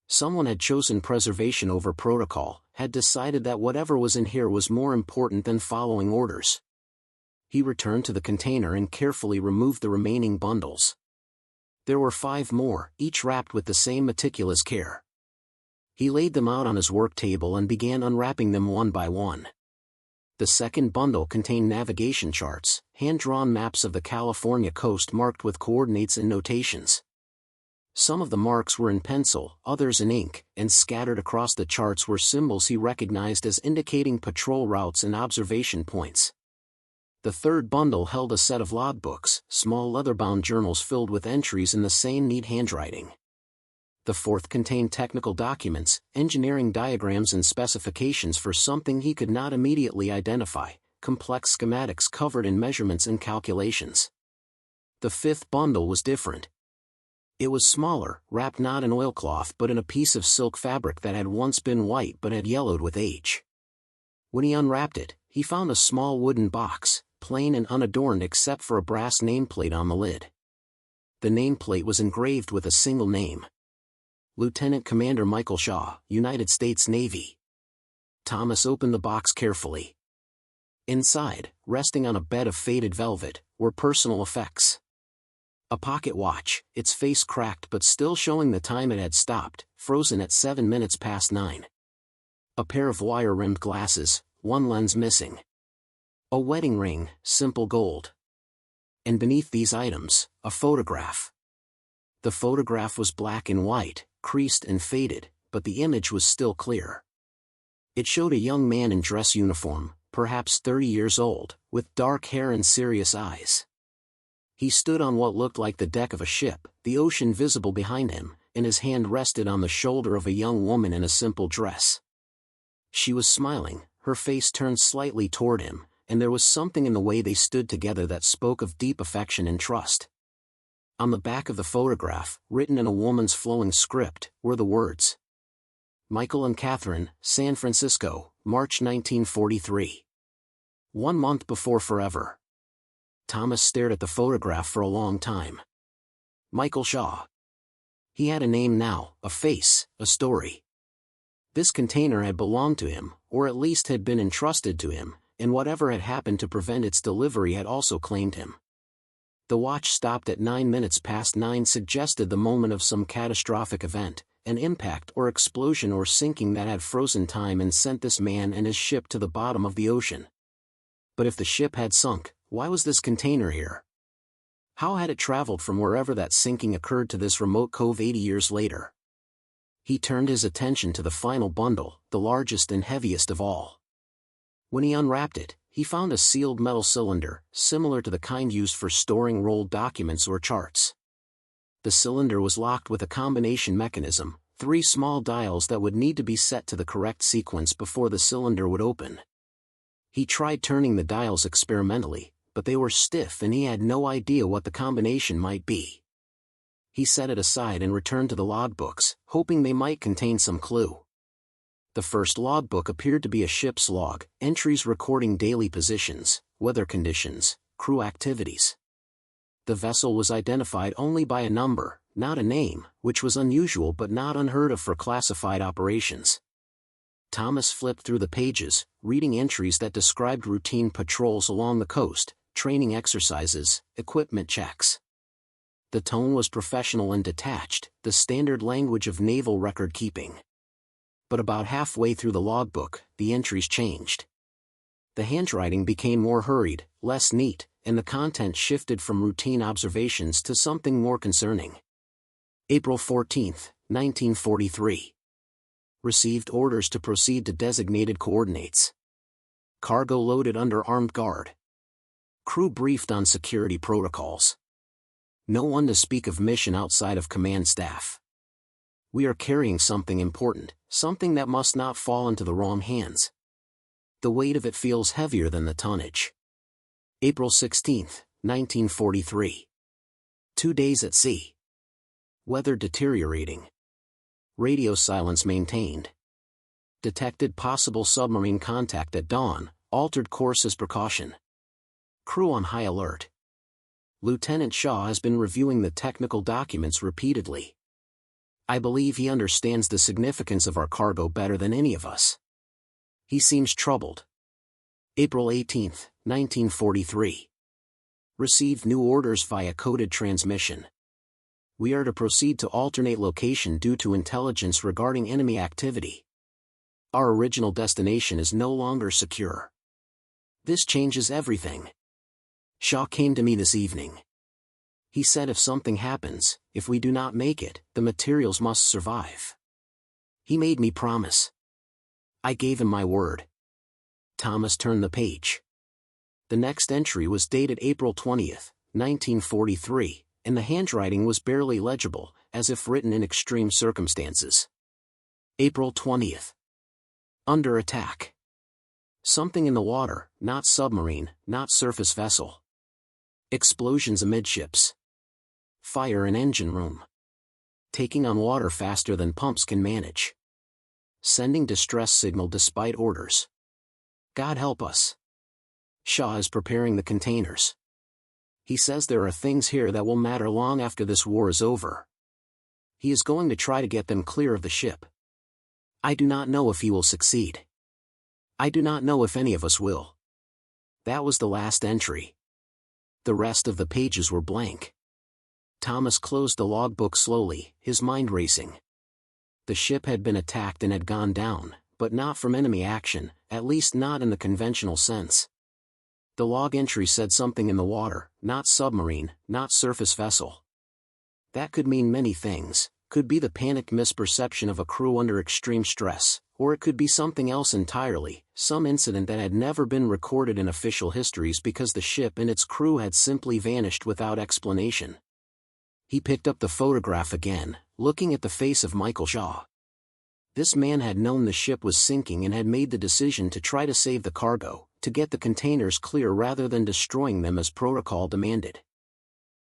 Someone had chosen preservation over protocol, had decided that whatever was in here was more important than following orders. He returned to the container and carefully removed the remaining bundles. There were 5 more, each wrapped with the same meticulous care. He laid them out on his work table and began unwrapping them one by one. The second bundle contained navigation charts, hand-drawn maps of the California coast marked with coordinates and notations. Some of the marks were in pencil, others in ink, and scattered across the charts were symbols he recognized as indicating patrol routes and observation points. The third bundle held a set of logbooks, small leather-bound journals filled with entries in the same neat handwriting. The fourth contained technical documents, engineering diagrams and specifications for something he could not immediately identify, complex schematics covered in measurements and calculations. The fifth bundle was different. It was smaller, wrapped not in oilcloth but in a piece of silk fabric that had once been white but had yellowed with age. When he unwrapped it, he found a small wooden box, plain and unadorned except for a brass nameplate on the lid. The nameplate was engraved with a single name. Lieutenant Commander Michael Shaw, United States Navy. Thomas opened the box carefully. Inside, resting on a bed of faded velvet, were personal effects. A pocket watch, its face cracked but still showing the time it had stopped, frozen at 7 minutes past 9. A pair of wire-rimmed glasses, one lens missing. A wedding ring, simple gold. And beneath these items, a photograph. The photograph was black and white, creased and faded, but the image was still clear. It showed a young man in dress uniform, perhaps 30 years old, with dark hair and serious eyes. He stood on what looked like the deck of a ship, the ocean visible behind him, and his hand rested on the shoulder of a young woman in a simple dress. She was smiling, her face turned slightly toward him, and there was something in the way they stood together that spoke of deep affection and trust. On the back of the photograph, written in a woman's flowing script, were the words, "Michael and Catherine, San Francisco, March 1943. 1 month before forever." Thomas stared at the photograph for a long time. Michael Shaw. He had a name now, a face, a story. This container had belonged to him, or at least had been entrusted to him, and whatever had happened to prevent its delivery had also claimed him. The watch stopped at 9 minutes past 9 suggested the moment of some catastrophic event, an impact or explosion or sinking that had frozen time and sent this man and his ship to the bottom of the ocean. But if the ship had sunk, why was this container here? How had it traveled from wherever that sinking occurred to this remote cove 80 years later? He turned his attention to the final bundle, the largest and heaviest of all. When he unwrapped it, he found a sealed metal cylinder, similar to the kind used for storing rolled documents or charts. The cylinder was locked with a combination mechanism, 3 small dials that would need to be set to the correct sequence before the cylinder would open. He tried turning the dials experimentally, but they were stiff and he had no idea what the combination might be. He set it aside and returned to the logbooks, hoping they might contain some clue. The first logbook appeared to be a ship's log, entries recording daily positions, weather conditions, crew activities. The vessel was identified only by a number, not a name, which was unusual but not unheard of for classified operations. Thomas flipped through the pages, reading entries that described routine patrols along the coast, training exercises, equipment checks. The tone was professional and detached, the standard language of naval record-keeping. But about halfway through the logbook, the entries changed. The handwriting became more hurried, less neat, and the content shifted from routine observations to something more concerning. April 14, 1943. Received orders to proceed to designated coordinates. Cargo loaded under armed guard. Crew briefed on security protocols. No one to speak of mission outside of command staff. We are carrying something important, something that must not fall into the wrong hands. The weight of it feels heavier than the tonnage. April 16, 1943. 2 days at sea. Weather deteriorating. Radio silence maintained. Detected possible submarine contact at dawn, altered course as precaution. Crew on high alert. Lieutenant Shaw has been reviewing the technical documents repeatedly. I believe he understands the significance of our cargo better than any of us. He seems troubled. April 18, 1943. Received new orders via coded transmission. We are to proceed to alternate location due to intelligence regarding enemy activity. Our original destination is no longer secure. This changes everything. Shaw came to me this evening. He said if something happens, if we do not make it, the materials must survive. He made me promise. I gave him my word. Thomas turned the page. The next entry was dated April 20, 1943, and the handwriting was barely legible, as if written in extreme circumstances. April 20th. Under attack. Something in the water, not submarine, not surface vessel. Explosions amidships. Fire in engine room. Taking on water faster than pumps can manage. Sending distress signal despite orders. God help us. Shaw is preparing the containers. He says there are things here that will matter long after this war is over. He is going to try to get them clear of the ship. I do not know if he will succeed. I do not know if any of us will. That was the last entry. The rest of the pages were blank. Thomas closed the logbook slowly, his mind racing. The ship had been attacked and had gone down, but not from enemy action, at least not in the conventional sense. The log entry said something in the water, not submarine, not surface vessel. That could mean many things, could be the panicked misperception of a crew under extreme stress, or it could be something else entirely, some incident that had never been recorded in official histories because the ship and its crew had simply vanished without explanation. He picked up the photograph again, looking at the face of Michael Shaw. This man had known the ship was sinking and had made the decision to try to save the cargo, to get the containers clear rather than destroying them as protocol demanded.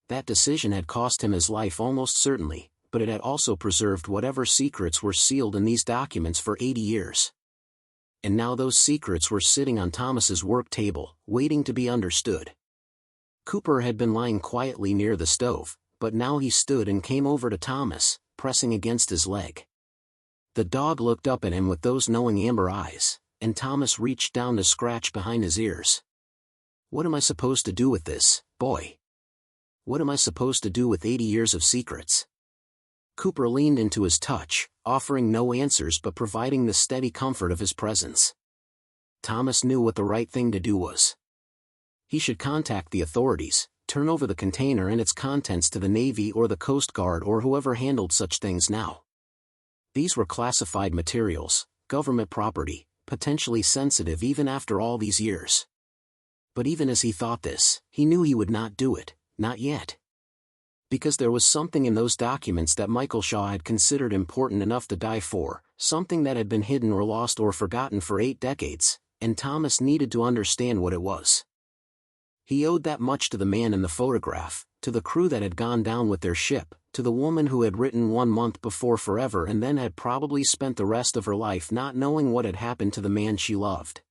That decision had cost him his life almost certainly, but it had also preserved whatever secrets were sealed in these documents for 80 years. And now those secrets were sitting on Thomas's work table, waiting to be understood. Cooper had been lying quietly near the stove, but now he stood and came over to Thomas, pressing against his leg. The dog looked up at him with those knowing amber eyes, and Thomas reached down to scratch behind his ears. What am I supposed to do with this, boy? What am I supposed to do with 80 years of secrets? Cooper leaned into his touch, offering no answers but providing the steady comfort of his presence. Thomas knew what the right thing to do was. He should contact the authorities, turn over the container and its contents to the Navy or the Coast Guard or whoever handled such things now. These were classified materials, government property, potentially sensitive even after all these years. But even as he thought this, he knew he would not do it, not yet. Because there was something in those documents that Michael Shaw had considered important enough to die for, something that had been hidden or lost or forgotten for 8 decades, and Thomas needed to understand what it was. He owed that much to the man in the photograph, to the crew that had gone down with their ship, to the woman who had written 1 month before forever and then had probably spent the rest of her life not knowing what had happened to the man she loved.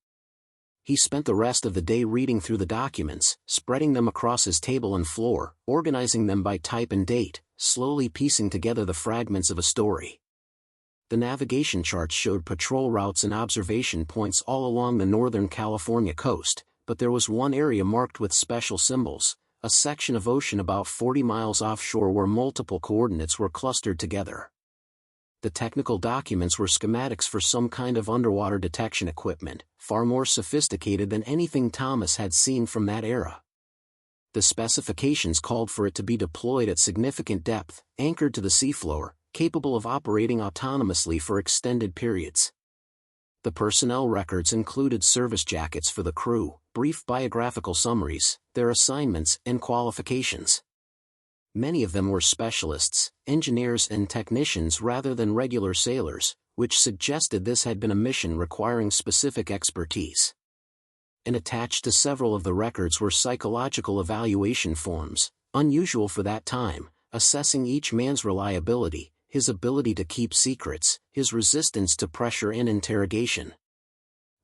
He spent the rest of the day reading through the documents, spreading them across his table and floor, organizing them by type and date, slowly piecing together the fragments of a story. The navigation charts showed patrol routes and observation points all along the northern California coast, but there was one area marked with special symbols, a section of ocean about 40 miles offshore where multiple coordinates were clustered together. The technical documents were schematics for some kind of underwater detection equipment, far more sophisticated than anything Thomas had seen from that era. The specifications called for it to be deployed at significant depth, anchored to the seafloor, capable of operating autonomously for extended periods. The personnel records included service jackets for the crew, brief biographical summaries, their assignments and qualifications. Many of them were specialists, engineers and technicians rather than regular sailors, which suggested this had been a mission requiring specific expertise. And attached to several of the records were psychological evaluation forms, unusual for that time, assessing each man's reliability, his ability to keep secrets, his resistance to pressure and interrogation.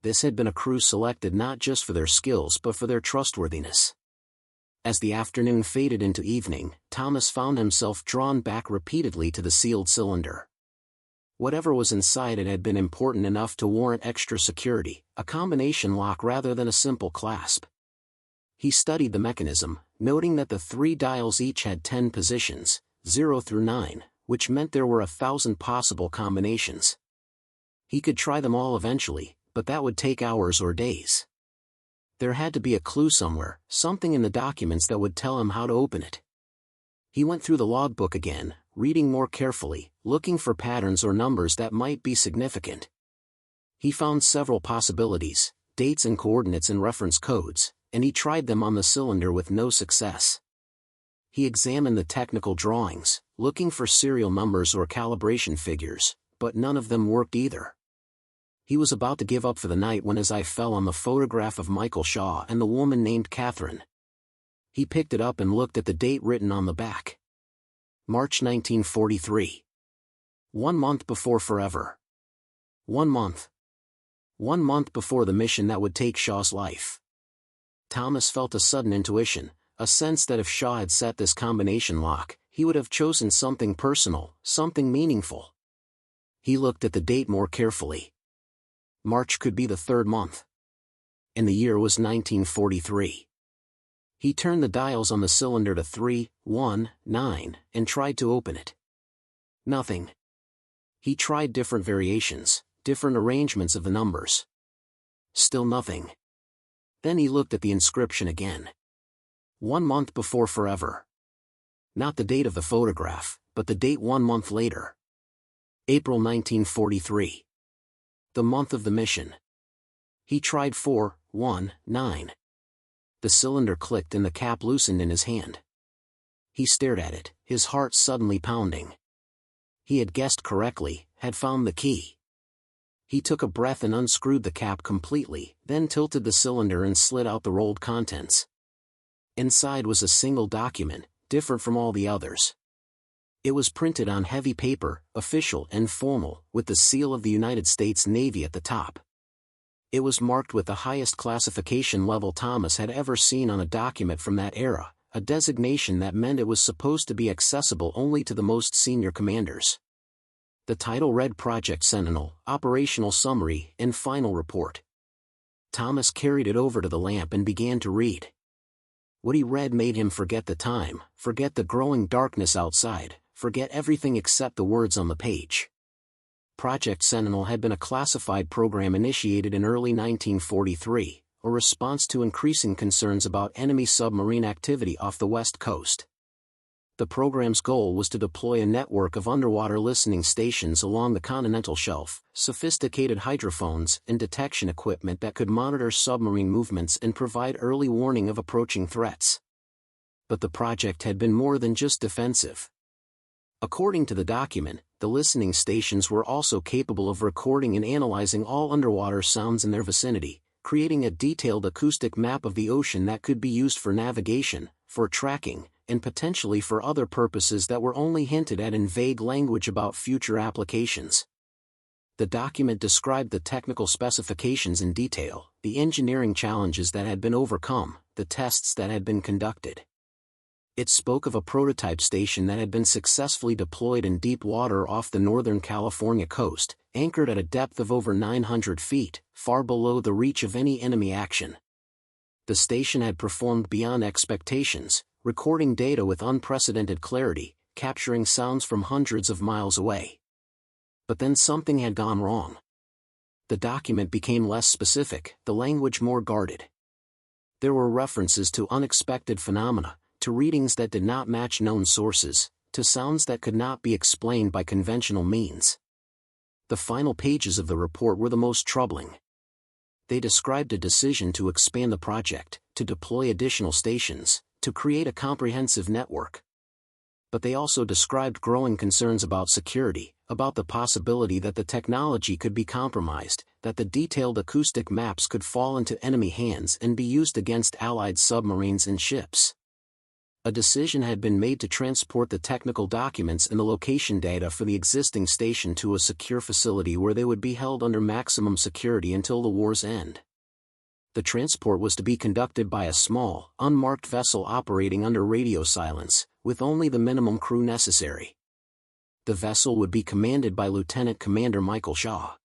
This had been a crew selected not just for their skills but for their trustworthiness. As the afternoon faded into evening, Thomas found himself drawn back repeatedly to the sealed cylinder. Whatever was inside it had been important enough to warrant extra security, a combination lock rather than a simple clasp. He studied the mechanism, noting that the 3 dials each had 10 positions, 0 through 9, which meant there were 1,000 possible combinations. He could try them all eventually, but that would take hours or days. There had to be a clue somewhere, something in the documents that would tell him how to open it. He went through the logbook again, reading more carefully, looking for patterns or numbers that might be significant. He found several possibilities, dates and coordinates and reference codes, and he tried them on the cylinder with no success. He examined the technical drawings, looking for serial numbers or calibration figures, but none of them worked either. He was about to give up for the night when his eye fell on the photograph of Michael Shaw and the woman named Catherine. He picked it up and looked at the date written on the back. March 1943. 1 month before forever. 1 month. 1 month before the mission that would take Shaw's life. Thomas felt a sudden intuition, a sense that if Shaw had set this combination lock, he would have chosen something personal, something meaningful. He looked at the date more carefully. March could be the 3rd month. And the year was 1943. He turned the dials on the cylinder to 3, 1, 9, and tried to open it. Nothing. He tried different variations, different arrangements of the numbers. Still nothing. Then he looked at the inscription again. 1 month before forever. Not the date of the photograph, but the date 1 month later. April 1943. The month of the mission. He tried 4, 1, 9. The cylinder clicked and the cap loosened in his hand. He stared at it, his heart suddenly pounding. He had guessed correctly, had found the key. He took a breath and unscrewed the cap completely, then tilted the cylinder and slid out the rolled contents. Inside was a single document, different from all the others. It was printed on heavy paper, official and formal, with the seal of the United States Navy at the top. It was marked with the highest classification level Thomas had ever seen on a document from that era, a designation that meant it was supposed to be accessible only to the most senior commanders. The title read Project Sentinel, Operational Summary and Final Report. Thomas carried it over to the lamp and began to read. What he read made him forget the time, forget the growing darkness outside, forget everything except the words on the page. Project Sentinel had been a classified program initiated in early 1943, a response to increasing concerns about enemy submarine activity off the West Coast. The program's goal was to deploy a network of underwater listening stations along the continental shelf, sophisticated hydrophones and detection equipment that could monitor submarine movements and provide early warning of approaching threats. But the project had been more than just defensive. According to the document, the listening stations were also capable of recording and analyzing all underwater sounds in their vicinity, creating a detailed acoustic map of the ocean that could be used for navigation, for tracking, and potentially for other purposes that were only hinted at in vague language about future applications. The document described the technical specifications in detail, the engineering challenges that had been overcome, the tests that had been conducted. It spoke of a prototype station that had been successfully deployed in deep water off the northern California coast, anchored at a depth of over 900 feet, far below the reach of any enemy action. The station had performed beyond expectations, recording data with unprecedented clarity, capturing sounds from hundreds of miles away. But then something had gone wrong. The document became less specific, the language more guarded. There were references to unexpected phenomena, to readings that did not match known sources, to sounds that could not be explained by conventional means. The final pages of the report were the most troubling. They described a decision to expand the project, to deploy additional stations, to create a comprehensive network. But they also described growing concerns about security, about the possibility that the technology could be compromised, that the detailed acoustic maps could fall into enemy hands and be used against Allied submarines and ships. A decision had been made to transport the technical documents and the location data for the existing station to a secure facility where they would be held under maximum security until the war's end. The transport was to be conducted by a small, unmarked vessel operating under radio silence, with only the minimum crew necessary. The vessel would be commanded by Lieutenant Commander Michael Shaw.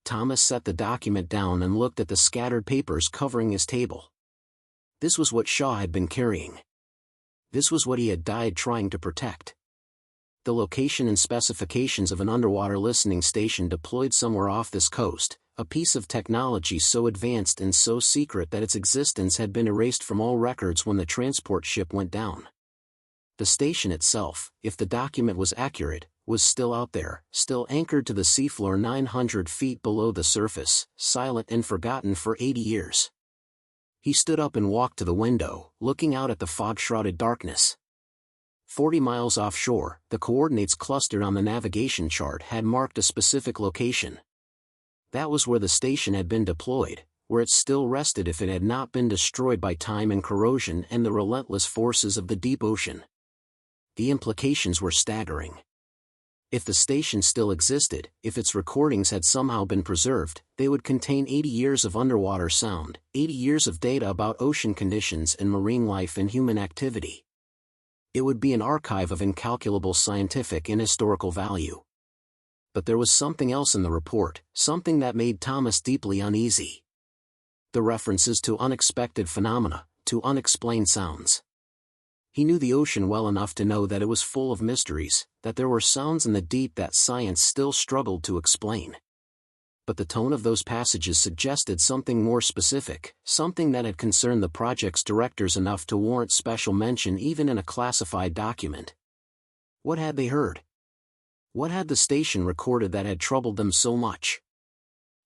Thomas set the document down and looked at the scattered papers covering his table. This was what Shaw had been carrying. This was what he had died trying to protect. The location and specifications of an underwater listening station deployed somewhere off this coast, a piece of technology so advanced and so secret that its existence had been erased from all records when the transport ship went down. The station itself, if the document was accurate, was still out there, still anchored to the seafloor 900 feet below the surface, silent and forgotten for 80 years. He stood up and walked to the window, looking out at the fog-shrouded darkness. 40 miles offshore, the coordinates clustered on the navigation chart had marked a specific location. That was where the station had been deployed, where it still rested if it had not been destroyed by time and corrosion and the relentless forces of the deep ocean. The implications were staggering. If the station still existed, if its recordings had somehow been preserved, they would contain 80 years of underwater sound, 80 years of data about ocean conditions and marine life and human activity. It would be an archive of incalculable scientific and historical value. But there was something else in the report, something that made Thomas deeply uneasy. The references to unexpected phenomena, to unexplained sounds. He knew the ocean well enough to know that it was full of mysteries, that there were sounds in the deep that science still struggled to explain. But the tone of those passages suggested something more specific, something that had concerned the project's directors enough to warrant special mention even in a classified document. What had they heard? What had the station recorded that had troubled them so much?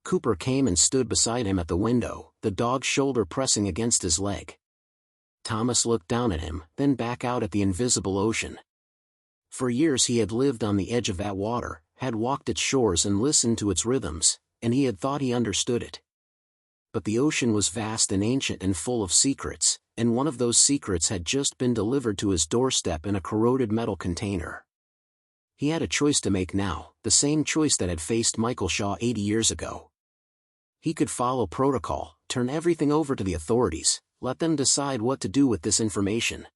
Cooper came and stood beside him at the window, the dog's shoulder pressing against his leg. Thomas looked down at him, then back out at the invisible ocean. For years he had lived on the edge of that water, had walked its shores and listened to its rhythms, and he had thought he understood it. But the ocean was vast and ancient and full of secrets, and one of those secrets had just been delivered to his doorstep in a corroded metal container. He had a choice to make now, the same choice that had faced Michael Shaw 80 years ago. He could follow protocol, turn everything over to the authorities, let them decide what to do with this information.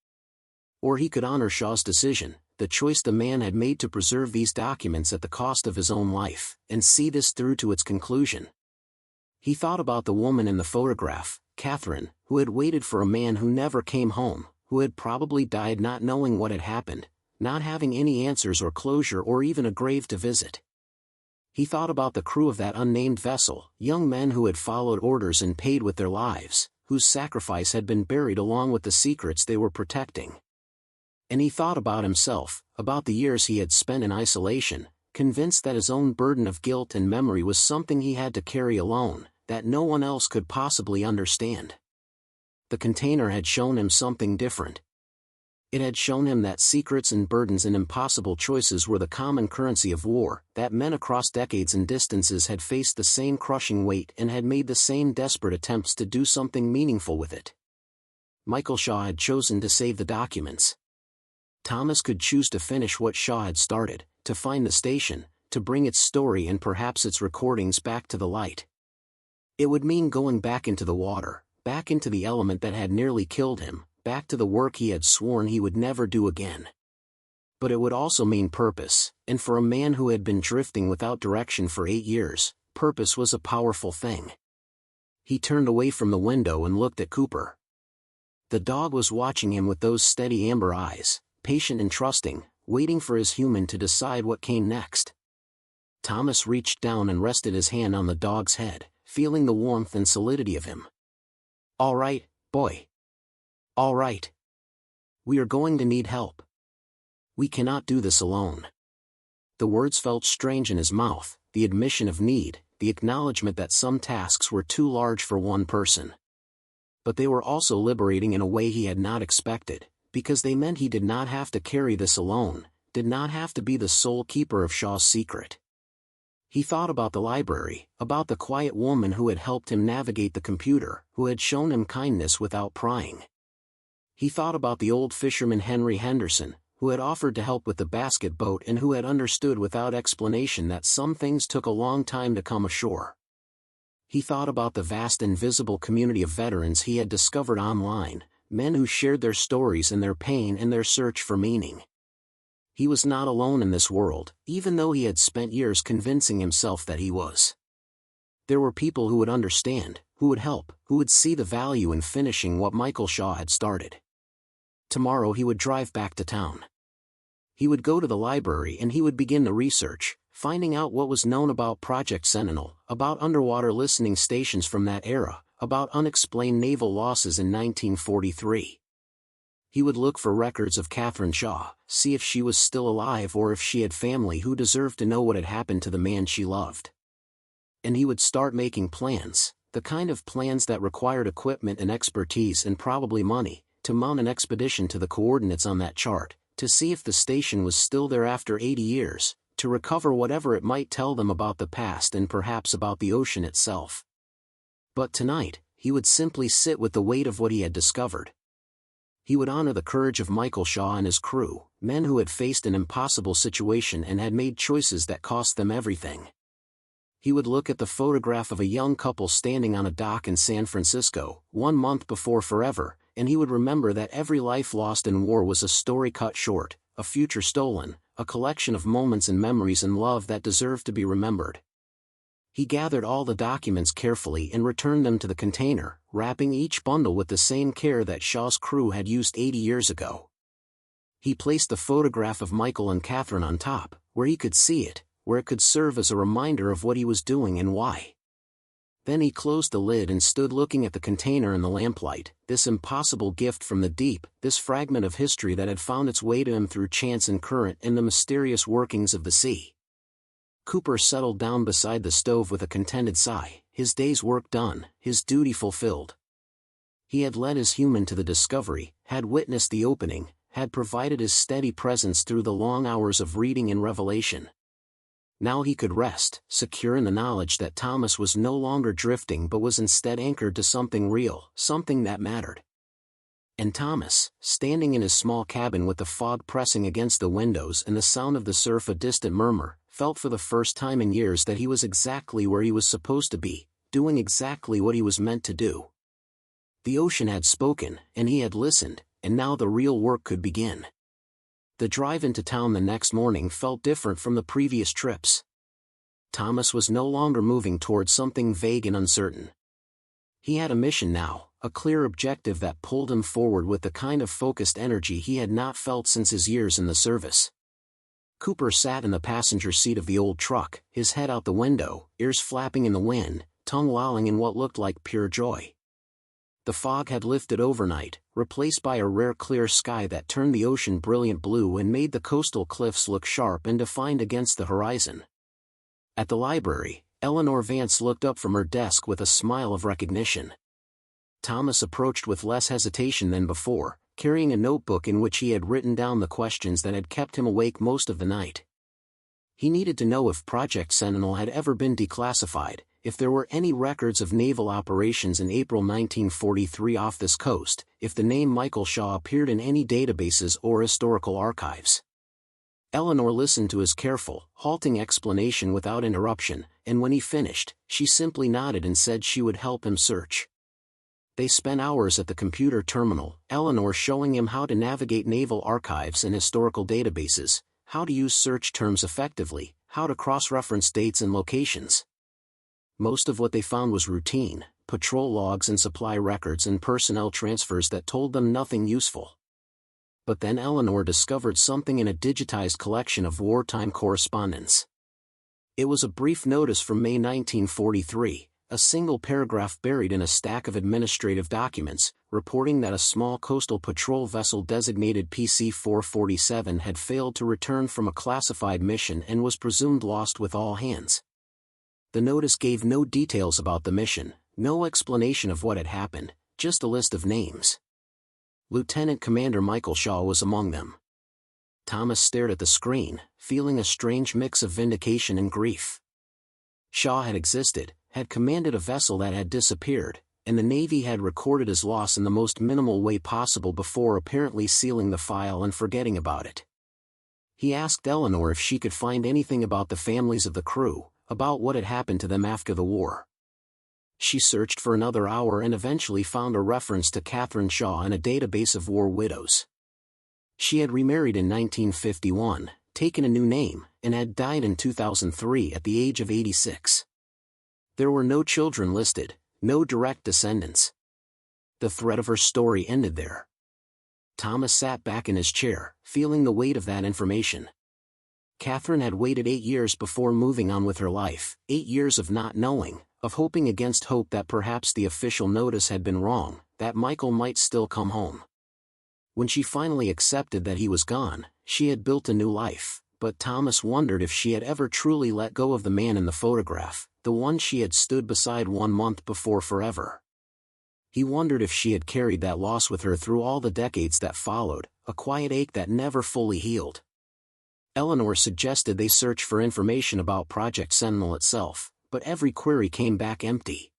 Or he could honor Shaw's decision, the choice the man had made to preserve these documents at the cost of his own life, and see this through to its conclusion. He thought about the woman in the photograph, Catherine, who had waited for a man who never came home, who had probably died not knowing what had happened, not having any answers or closure or even a grave to visit. He thought about the crew of that unnamed vessel, young men who had followed orders and paid with their lives, whose sacrifice had been buried along with the secrets they were protecting. And he thought about himself, about the years he had spent in isolation, convinced that his own burden of guilt and memory was something he had to carry alone, that no one else could possibly understand. The container had shown him something different. It had shown him that secrets and burdens and impossible choices were the common currency of war, that men across decades and distances had faced the same crushing weight and had made the same desperate attempts to do something meaningful with it. Michael Shaw had chosen to save the documents. Thomas could choose to finish what Shaw had started, to find the station, to bring its story and perhaps its recordings back to the light. It would mean going back into the water, back into the element that had nearly killed him, back to the work he had sworn he would never do again. But it would also mean purpose, and for a man who had been drifting without direction for 8 years, purpose was a powerful thing. He turned away from the window and looked at Cooper. The dog was watching him with those steady amber eyes, patient and trusting, waiting for his human to decide what came next. Thomas reached down and rested his hand on the dog's head, feeling the warmth and solidity of him. "All right, boy. All right. We are going to need help. We cannot do this alone." The words felt strange in his mouth, the admission of need, the acknowledgement that some tasks were too large for one person. But they were also liberating in a way he had not expected, because they meant he did not have to carry this alone, did not have to be the sole keeper of Shaw's secret. He thought about the library, about the quiet woman who had helped him navigate the computer, who had shown him kindness without prying. He thought about the old fisherman Henry Henderson, who had offered to help with the basket boat and who had understood without explanation that some things took a long time to come ashore. He thought about the vast invisible community of veterans he had discovered online, men who shared their stories and their pain and their search for meaning. He was not alone in this world, even though he had spent years convincing himself that he was. There were people who would understand, who would help, who would see the value in finishing what Michael Shaw had started. Tomorrow he would drive back to town. He would go to the library and he would begin the research, finding out what was known about Project Sentinel, about underwater listening stations from that era, about unexplained naval losses in 1943. He would look for records of Catherine Shaw, see if she was still alive or if she had family who deserved to know what had happened to the man she loved. And he would start making plans, the kind of plans that required equipment and expertise and probably money, to mount an expedition to the coordinates on that chart, to see if the station was still there after 80 years, to recover whatever it might tell them about the past and perhaps about the ocean itself. But tonight, he would simply sit with the weight of what he had discovered. He would honor the courage of Michael Shaw and his crew, men who had faced an impossible situation and had made choices that cost them everything. He would look at the photograph of a young couple standing on a dock in San Francisco, 1 month before forever, and he would remember that every life lost in war was a story cut short, a future stolen, a collection of moments and memories and love that deserved to be remembered. He gathered all the documents carefully and returned them to the container, wrapping each bundle with the same care that Shaw's crew had used 80 years ago. He placed the photograph of Michael and Catherine on top, where he could see it, where it could serve as a reminder of what he was doing and why. Then he closed the lid and stood looking at the container in the lamplight, this impossible gift from the deep, this fragment of history that had found its way to him through chance and current and the mysterious workings of the sea. Cooper settled down beside the stove with a contented sigh, his day's work done, his duty fulfilled. He had led his human to the discovery, had witnessed the opening, had provided his steady presence through the long hours of reading and revelation. Now he could rest, secure in the knowledge that Thomas was no longer drifting but was instead anchored to something real, something that mattered. And Thomas, standing in his small cabin with the fog pressing against the windows and the sound of the surf a distant murmur, felt for the first time in years that he was exactly where he was supposed to be, doing exactly what he was meant to do. The ocean had spoken, and he had listened, and now the real work could begin. The drive into town the next morning felt different from the previous trips. Thomas was no longer moving towards something vague and uncertain. He had a mission now, a clear objective that pulled him forward with the kind of focused energy he had not felt since his years in the service. Cooper sat in the passenger seat of the old truck, his head out the window, ears flapping in the wind, tongue lolling in what looked like pure joy. The fog had lifted overnight, replaced by a rare clear sky that turned the ocean brilliant blue and made the coastal cliffs look sharp and defined against the horizon. At the library, Eleanor Vance looked up from her desk with a smile of recognition. Thomas approached with less hesitation than before, carrying a notebook in which he had written down the questions that had kept him awake most of the night. He needed to know if Project Sentinel had ever been declassified, if there were any records of naval operations in April 1943 off this coast, if the name Michael Shaw appeared in any databases or historical archives. Eleanor listened to his careful, halting explanation without interruption, and when he finished, she simply nodded and said she would help him search. They spent hours at the computer terminal, Eleanor showing him how to navigate naval archives and historical databases, how to use search terms effectively, how to cross-reference dates and locations. Most of what they found was routine, patrol logs and supply records and personnel transfers that told them nothing useful. But then Eleanor discovered something in a digitized collection of wartime correspondence. It was a brief notice from May 1943, a single paragraph buried in a stack of administrative documents, reporting that a small coastal patrol vessel designated PC-447 had failed to return from a classified mission and was presumed lost with all hands. The notice gave no details about the mission, no explanation of what had happened, just a list of names. Lieutenant Commander Michael Shaw was among them. Thomas stared at the screen, feeling a strange mix of vindication and grief. Shaw had existed, had commanded a vessel that had disappeared, and the Navy had recorded his loss in the most minimal way possible before apparently sealing the file and forgetting about it. He asked Eleanor if she could find anything about the families of the crew, about what had happened to them after the war. She searched for another hour and eventually found a reference to Catherine Shaw in a database of war widows. She had remarried in 1951, taken a new name, and had died in 2003 at the age of 86. There were no children listed, no direct descendants. The thread of her story ended there. Thomas sat back in his chair, feeling the weight of that information. Catherine had waited 8 years before moving on with her life, 8 years of not knowing, of hoping against hope that perhaps the official notice had been wrong, that Michael might still come home. When she finally accepted that he was gone, she had built a new life, but Thomas wondered if she had ever truly let go of the man in the photograph, the one she had stood beside 1 month before forever. He wondered if she had carried that loss with her through all the decades that followed, a quiet ache that never fully healed. Eleanor suggested they search for information about Project Sentinel itself, but every query came back empty.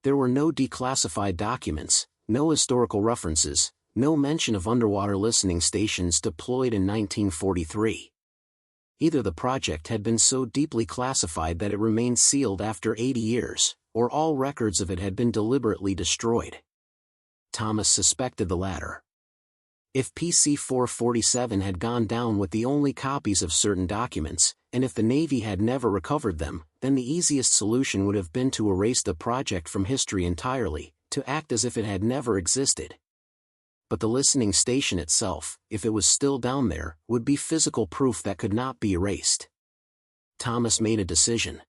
There were no declassified documents, no historical references, no mention of underwater listening stations deployed in 1943. Either the project had been so deeply classified that it remained sealed after 80 years, or all records of it had been deliberately destroyed. Thomas suspected the latter. If PC-447 had gone down with the only copies of certain documents, and if the Navy had never recovered them, then the easiest solution would have been to erase the project from history entirely, to act as if it had never existed. But the listening station itself, if it was still down there, would be physical proof that could not be erased. Thomas made a decision.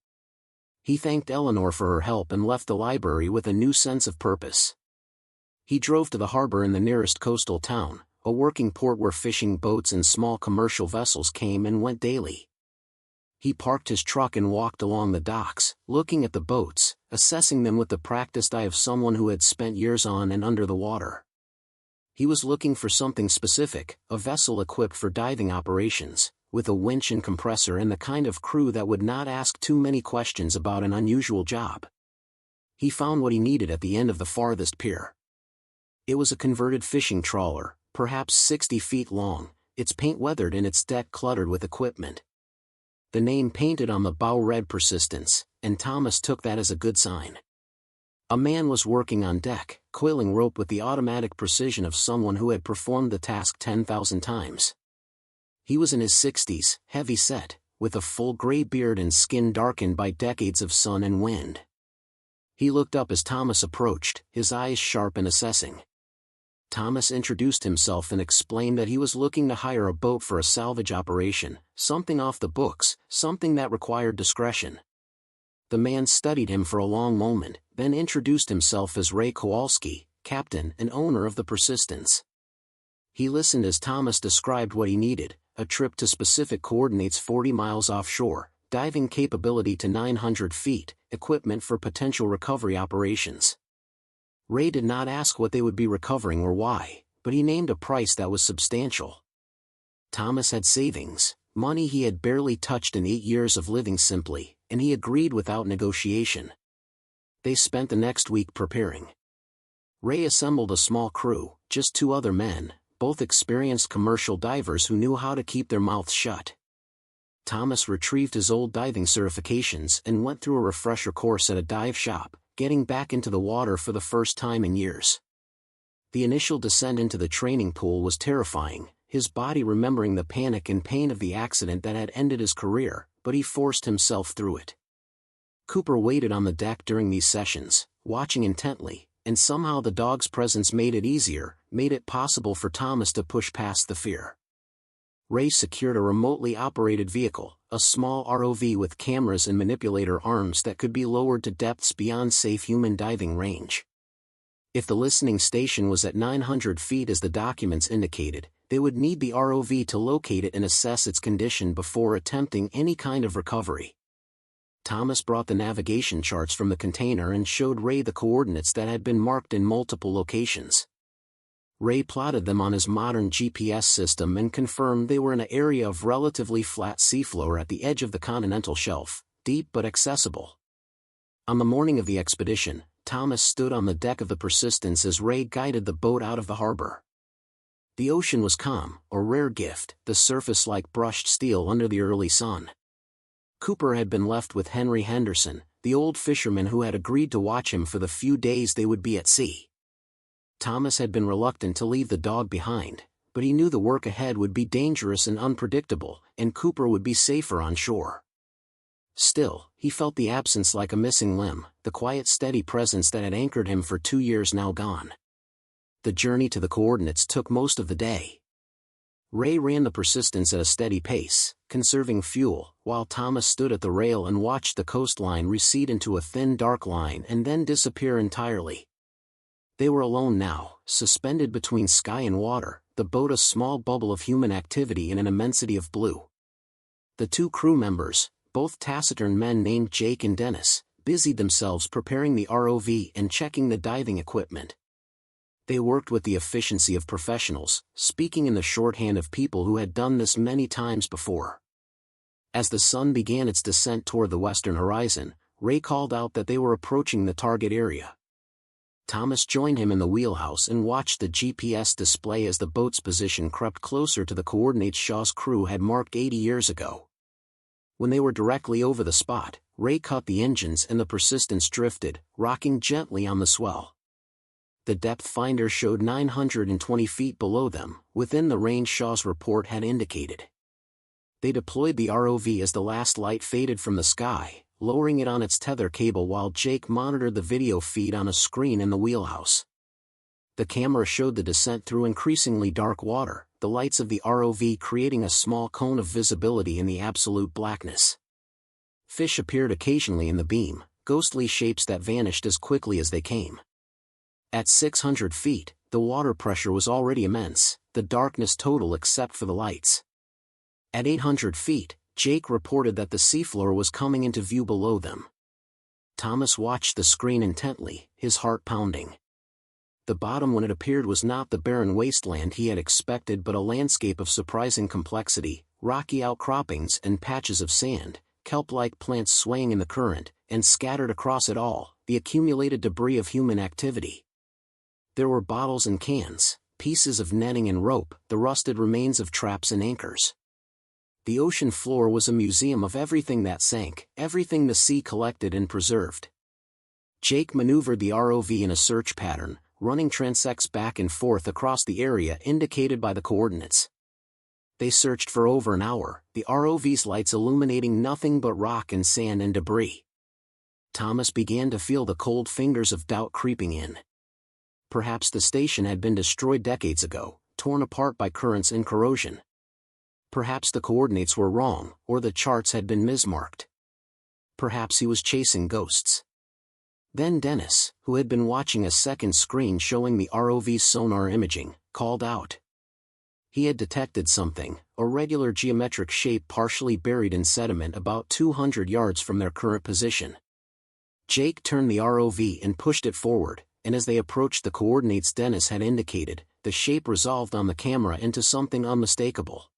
He thanked Eleanor for her help and left the library with a new sense of purpose. He drove to the harbor in the nearest coastal town, a working port where fishing boats and small commercial vessels came and went daily. He parked his truck and walked along the docks, looking at the boats, assessing them with the practiced eye of someone who had spent years on and under the water. He was looking for something specific, a vessel equipped for diving operations, with a winch and compressor and the kind of crew that would not ask too many questions about an unusual job. He found what he needed at the end of the farthest pier. It was a converted fishing trawler, perhaps 60 feet long, its paint weathered and its deck cluttered with equipment. The name painted on the bow read Persistence, and Thomas took that as a good sign. A man was working on deck, coiling rope with the automatic precision of someone who had performed the task 10,000 times. He was in his 60s, heavy-set, with a full gray beard and skin darkened by decades of sun and wind. He looked up as Thomas approached, his eyes sharp and assessing. Thomas introduced himself and explained that he was looking to hire a boat for a salvage operation, something off the books, something that required discretion. The man studied him for a long moment, then introduced himself as Ray Kowalski, captain and owner of the Persistence. He listened as Thomas described what he needed: a trip to specific coordinates 40 miles offshore, diving capability to 900 feet, equipment for potential recovery operations. Ray did not ask what they would be recovering or why, but he named a price that was substantial. Thomas had savings, money he had barely touched in 8 years of living simply, and he agreed without negotiation. They spent the next week preparing. Ray assembled a small crew, just 2 other men, both experienced commercial divers who knew how to keep their mouths shut. Thomas retrieved his old diving certifications and went through a refresher course at a dive shop, getting back into the water for the first time in years. The initial descent into the training pool was terrifying, his body remembering the panic and pain of the accident that had ended his career, but he forced himself through it. Cooper waited on the deck during these sessions, watching intently, and somehow the dog's presence made it possible for Thomas to push past the fear. Ray secured a remotely operated vehicle, a small ROV with cameras and manipulator arms that could be lowered to depths beyond safe human diving range. If the listening station was at 900 feet as the documents indicated, they would need the ROV to locate it and assess its condition before attempting any kind of recovery. Thomas brought the navigation charts from the container and showed Ray the coordinates that had been marked in multiple locations. Ray plotted them on his modern GPS system and confirmed they were in an area of relatively flat seafloor at the edge of the continental shelf, deep but accessible. On the morning of the expedition, Thomas stood on the deck of the Persistence as Ray guided the boat out of the harbor. The ocean was calm, a rare gift, the surface like brushed steel under the early sun. Cooper had been left with Henry Henderson, the old fisherman who had agreed to watch him for the few days they would be at sea. Thomas had been reluctant to leave the dog behind, but he knew the work ahead would be dangerous and unpredictable, and Cooper would be safer on shore. Still, he felt the absence like a missing limb, the quiet steady presence that had anchored him for 2 years now gone. The journey to the coordinates took most of the day. Ray ran the Persistence at a steady pace, conserving fuel, while Thomas stood at the rail and watched the coastline recede into a thin dark line and then disappear entirely. They were alone now, suspended between sky and water, the boat a small bubble of human activity in an immensity of blue. The two crew members, both taciturn men named Jake and Dennis, busied themselves preparing the ROV and checking the diving equipment. They worked with the efficiency of professionals, speaking in the shorthand of people who had done this many times before. As the sun began its descent toward the western horizon, Ray called out that they were approaching the target area. Thomas joined him in the wheelhouse and watched the GPS display as the boat's position crept closer to the coordinates Shaw's crew had marked 80 years ago. When they were directly over the spot, Ray cut the engines and the Persistence drifted, rocking gently on the swell. The depth finder showed 920 feet below them, within the range Shaw's report had indicated. They deployed the ROV as the last light faded from the sky, lowering it on its tether cable while Jake monitored the video feed on a screen in the wheelhouse. The camera showed the descent through increasingly dark water, the lights of the ROV creating a small cone of visibility in the absolute blackness. Fish appeared occasionally in the beam, ghostly shapes that vanished as quickly as they came. At 600 feet, the water pressure was already immense, the darkness total except for the lights. At 800 feet, Jake reported that the seafloor was coming into view below them. Thomas watched the screen intently, his heart pounding. The bottom when it appeared was not the barren wasteland he had expected but a landscape of surprising complexity, rocky outcroppings and patches of sand, kelp-like plants swaying in the current, and scattered across it all, the accumulated debris of human activity. There were bottles and cans, pieces of netting and rope, the rusted remains of traps and anchors. The ocean floor was a museum of everything that sank, everything the sea collected and preserved. Jake maneuvered the ROV in a search pattern, running transects back and forth across the area indicated by the coordinates. They searched for over an hour, the ROV's lights illuminating nothing but rock and sand and debris. Thomas began to feel the cold fingers of doubt creeping in. Perhaps the station had been destroyed decades ago, torn apart by currents and corrosion. Perhaps the coordinates were wrong, or the charts had been mismarked. Perhaps he was chasing ghosts. Then Dennis, who had been watching a second screen showing the ROV's sonar imaging, called out. He had detected something, a regular geometric shape partially buried in sediment about 200 yards from their current position. Jake turned the ROV and pushed it forward, and as they approached the coordinates Dennis had indicated, the shape resolved on the camera into something unmistakable.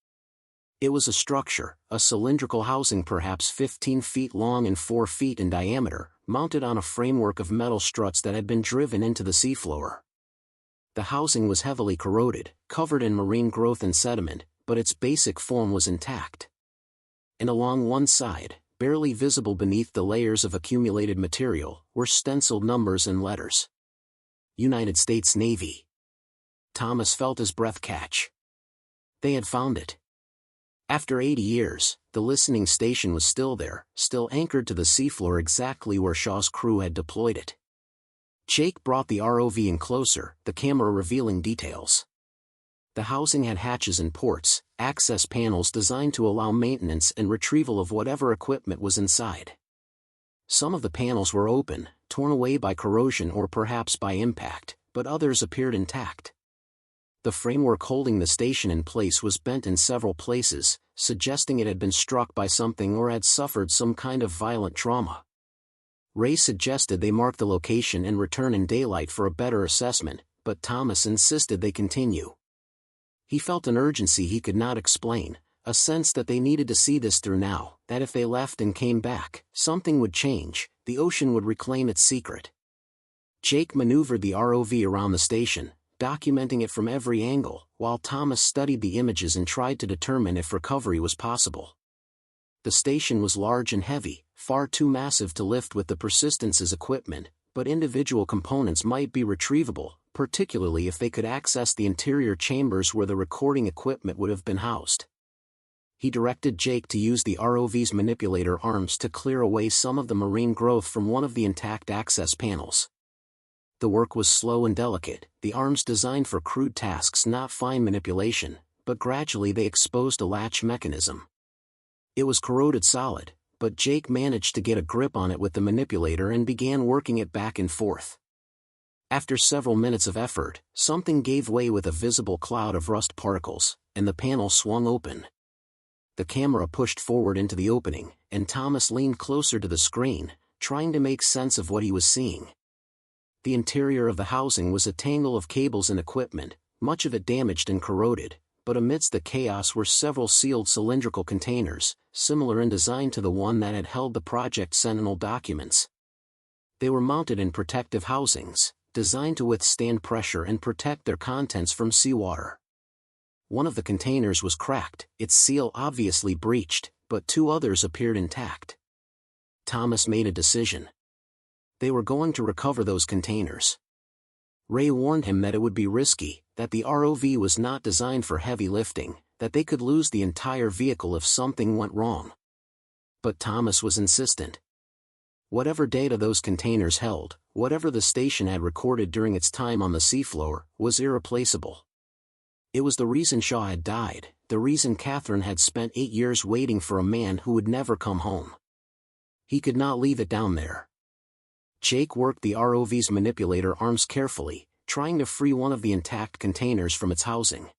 It was a structure, a cylindrical housing perhaps 15 feet long and 4 feet in diameter, mounted on a framework of metal struts that had been driven into the seafloor. The housing was heavily corroded, covered in marine growth and sediment, but its basic form was intact. And along one side, barely visible beneath the layers of accumulated material, were stenciled numbers and letters. United States Navy. Thomas felt his breath catch. They had found it. After 80 years, the listening station was still there, still anchored to the seafloor exactly where Shaw's crew had deployed it. Jake brought the ROV in closer, the camera revealing details. The housing had hatches and ports, access panels designed to allow maintenance and retrieval of whatever equipment was inside. Some of the panels were open, torn away by corrosion or perhaps by impact, but others appeared intact. The framework holding the station in place was bent in several places, suggesting it had been struck by something or had suffered some kind of violent trauma. Ray suggested they mark the location and return in daylight for a better assessment, but Thomas insisted they continue. He felt an urgency he could not explain, a sense that they needed to see this through now, that if they left and came back, something would change, the ocean would reclaim its secret. Jake maneuvered the ROV around the station, documenting it from every angle, while Thomas studied the images and tried to determine if recovery was possible. The station was large and heavy, far too massive to lift with the Persistence's equipment, but individual components might be retrievable, particularly if they could access the interior chambers where the recording equipment would have been housed. He directed Jake to use the ROV's manipulator arms to clear away some of the marine growth from one of the intact access panels. The work was slow and delicate, the arms designed for crude tasks, not fine manipulation, but gradually they exposed a latch mechanism. It was corroded solid, but Jake managed to get a grip on it with the manipulator and began working it back and forth. After several minutes of effort, something gave way with a visible cloud of rust particles, and the panel swung open. The camera pushed forward into the opening, and Thomas leaned closer to the screen, trying to make sense of what he was seeing. The interior of the housing was a tangle of cables and equipment, much of it damaged and corroded, but amidst the chaos were several sealed cylindrical containers, similar in design to the one that had held the Project Sentinel documents. They were mounted in protective housings, designed to withstand pressure and protect their contents from seawater. One of the containers was cracked, its seal obviously breached, but two others appeared intact. Thomas made a decision. They were going to recover those containers. Ray warned him that it would be risky, that the ROV was not designed for heavy lifting, that they could lose the entire vehicle if something went wrong. But Thomas was insistent. Whatever data those containers held, whatever the station had recorded during its time on the seafloor, was irreplaceable. It was the reason Shaw had died, the reason Catherine had spent 8 years waiting for a man who would never come home. He could not leave it down there. Jake worked the ROV's manipulator arms carefully, trying to free one of the intact containers from its housing.